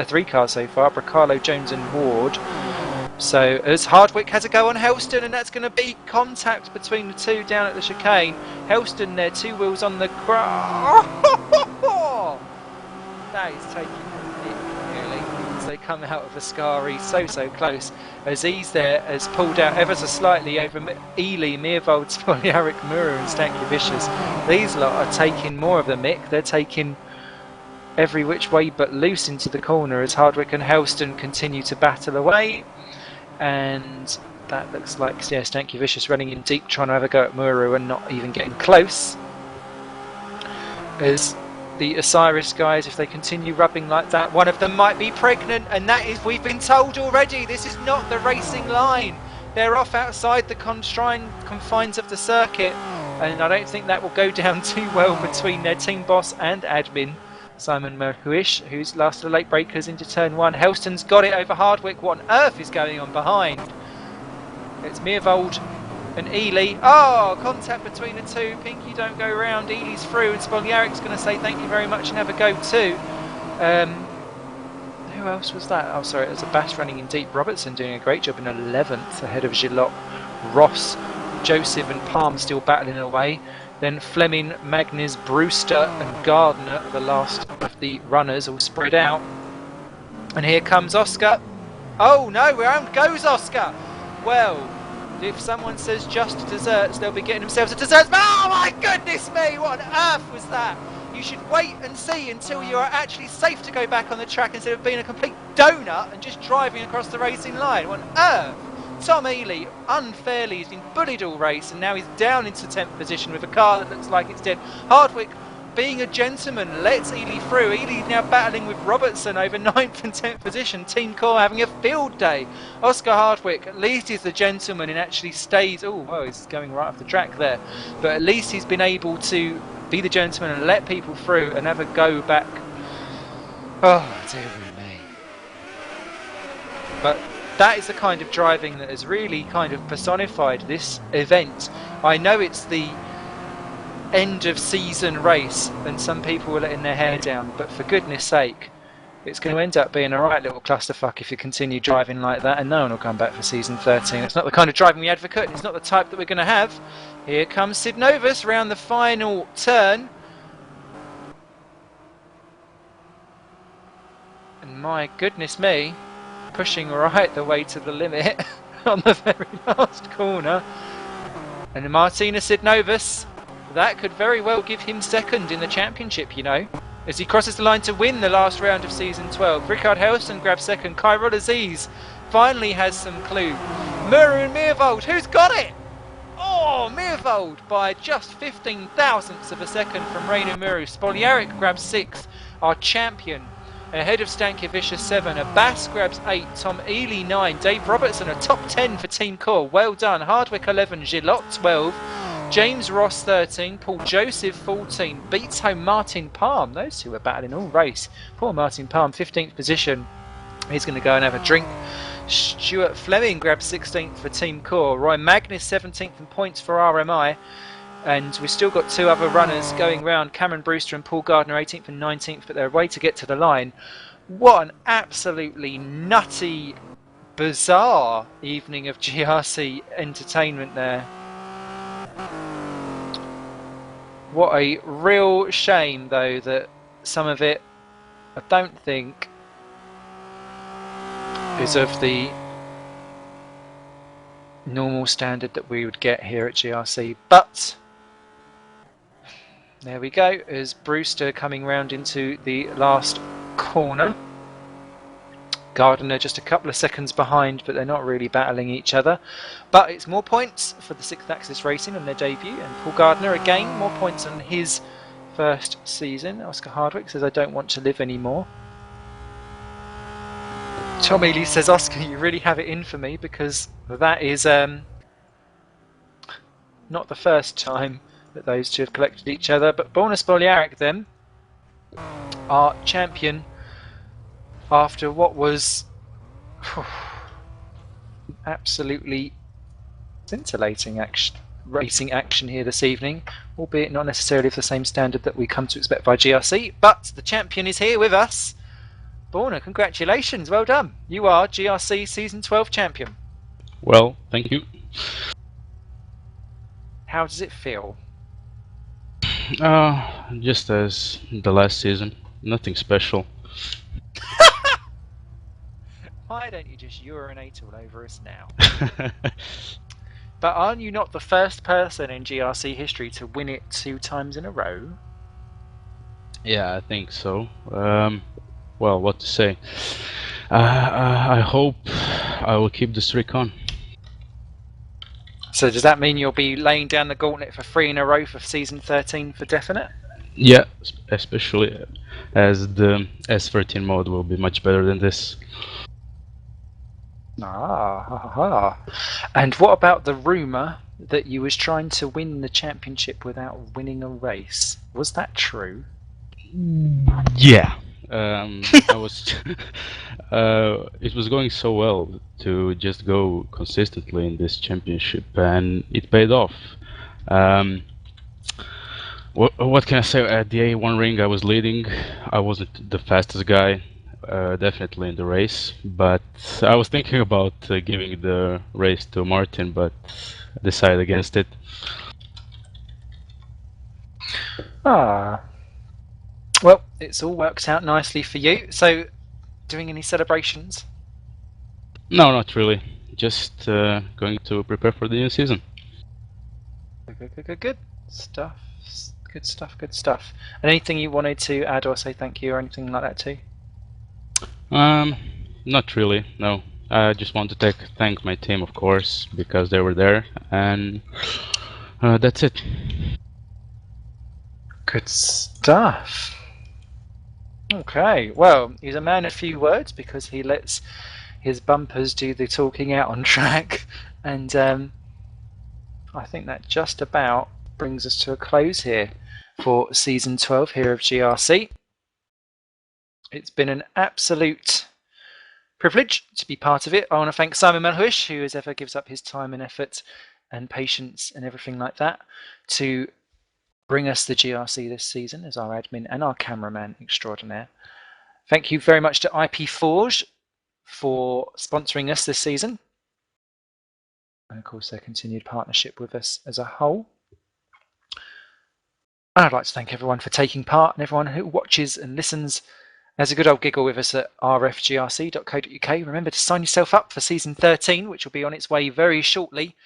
so far, Bracalo, Jones and Ward. So as Hardwick has a go on Helston, and that's going to be contact between the two down at the chicane. Helston there, 2 wheels on the ground. That is taking a hit nearly as they come out of Ascari so close. Aziz there has pulled out ever so slightly over Ely, Meervold, Spoljaric, Muru and Stankiewicz. These lot are taking more of the mick. They're taking every which way but loose into the corner as Hardwick and Helston continue to battle away. And that looks like, yeah, Stankiewicz running in deep, trying to have a go at Muru and not even getting close. As the Osiris guys, if they continue rubbing like that, one of them might be pregnant, and that is, we've been told already, this is not the racing line. They're off outside the confines of the circuit, and I don't think that will go down too well between their team boss and admin, Simon Merhuish, who's last of the late breakers into turn 1. Helston's got it over Hardwick. What on earth is going on behind? It's Meervold and Ely. Oh, contact between the two. Pinky don't go round. Ely's through, and Spoljaric's going to say thank you very much and have a go too. Who else was that? Oh, sorry, it was a Bass running in deep. Robertson doing a great job in 11th ahead of Gillot, Ross Joseph and Palm still battling away. Then Fleming, Magnus, Brewster and Gardner, the last of the runners, all spread out. And here comes Oscar. Oh no, where goes Oscar? Well, if someone says just desserts, they'll be getting themselves a dessert. Oh my goodness me, what on earth was that? You should wait and see until you are actually safe to go back on the track instead of being a complete donut and just driving across the racing line. What on earth? Tom Ely, unfairly, has been bullied all race and now he's down into 10th position with a car that looks like it's dead. Hardwick, being a gentleman, lets Ely through. Ely now battling with Robertson over 9th and 10th position. Team Core having a field day. Oscar Hardwick, at least he's the gentleman and actually stays. Oh, well, he's going right off the track there. But at least he's been able to be the gentleman and let people through and have a go back. Oh, dear me. But that is the kind of driving that has really kind of personified this event. I know it's the end of season race and some people are letting their hair down, but for goodness sake, it's going to end up being a right little clusterfuck if you continue driving like that, and no one will come back for season 13. It's not the kind of driving we advocate, it's not the type that we're going to have. Here comes Sid Novus around the final turn. And my goodness me, pushing right the way to the limit on the very last corner. And Martina Sid Novus, that could very well give him second in the championship, you know, as he crosses the line to win the last round of season 12. Rickard Helson grabs second. Kyrol Aziz finally has some clue. Muru and Meervold, who's got it? Oh, Meervold by just 15 thousandths of a second from Reino Muru. Spoljaric grabs 6th, our champion, ahead of Stankiewicz 7. Abbas grabs 8, Tom Ely 9, Dave Robertson a top 10 for Team Core. Well done. Hardwick 11, Gillot 12. James Ross 13, Paul Joseph 14, beats home Martin Palm. Those two are battling all race. Poor Martin Palm, 15th position. He's going to go and have a drink. Stuart Fleming grabs 16th for Team Core. Roy Magnus 17th in points for RMI. And we've still got two other runners going round. Cameron Brewster and Paul Gardner 18th and 19th, but they're away to get to the line. What an absolutely nutty, bizarre evening of GRC entertainment there. What a real shame, though, that some of it, I don't think, is of the normal standard that we would get here at GRC. But there we go, as Brewster coming round into the last corner. Gardner just a couple of seconds behind, but they're not really battling each other. But it's more points for the 6th Axis Racing on their debut, and Paul Gardner again more points on his first season. Oscar Hardwick says, I don't want to live anymore. Tom Ely says, Oscar, you really have it in for me, because that is not the first time that those two have collected each other. But Borna Spoljaric then, our champion, after what was absolutely scintillating racing action here this evening, albeit not necessarily of the same standard that we come to expect by GRC, but the champion is here with us. Borna, congratulations, well done. You are GRC Season 12 champion. Well, thank you. How does it feel? Just as the last season, nothing special. Why don't you just urinate all over us now? But aren't you not the first person in GRC history to win it 2 times in a row? Yeah, I think so. Well, what to say? I hope I will keep the streak on. So does that mean you'll be laying down the gauntlet for 3 in a row for season 13 for definite? Yeah, especially as the S13 mode will be much better than this. And what about the rumour that you was trying to win the championship without winning a race? Was that true? Yeah. I was. It was going so well to just go consistently in this championship, and it paid off. What can I say? At the A1 ring, I was leading. I wasn't the fastest guy. definitely in the race, but I was thinking about giving the race to Martin, but decided against it. Ah, well, it's all worked out nicely for you. So, doing any celebrations? No, not really. Just going to prepare for the new season. Good stuff. Good stuff. Good stuff. And anything you wanted to add or say thank you or anything like that too? Not really. No. I just want to thank my team, of course, because they were there, and that's it. Good stuff. Okay, well, he's a man of few words because he lets his bumpers do the talking out on track, and I think that just about brings us to a close here for season 12 here of GRC. It's been an absolute privilege to be part of it. I want to thank Simon Melhuish, who as ever gives up his time and effort and patience and everything like that to bring us the GRC this season as our admin and our cameraman extraordinaire. Thank you very much to IP Forge for sponsoring us this season, and of course their continued partnership with us as a whole. And I'd like to thank everyone for taking part and everyone who watches and listens as a good old giggle with us at rfgrc.co.uk. Remember to sign yourself up for season 13, which will be on its way very shortly.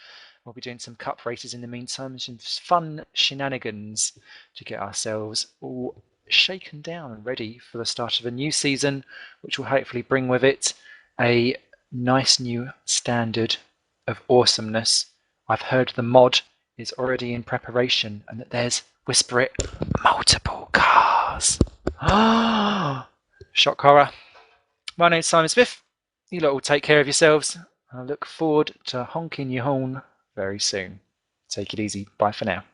We'll be doing some cup races in the meantime, some fun shenanigans to get ourselves all shaken down and ready for the start of a new season, which will hopefully bring with it a nice new standard of awesomeness. I've heard the mod is already in preparation and that there's, whisper it, multiple cars. Shock horror. My name's Simon Smith. You lot will take care of yourselves. I look forward to honking your horn very soon. Take it easy. Bye for now.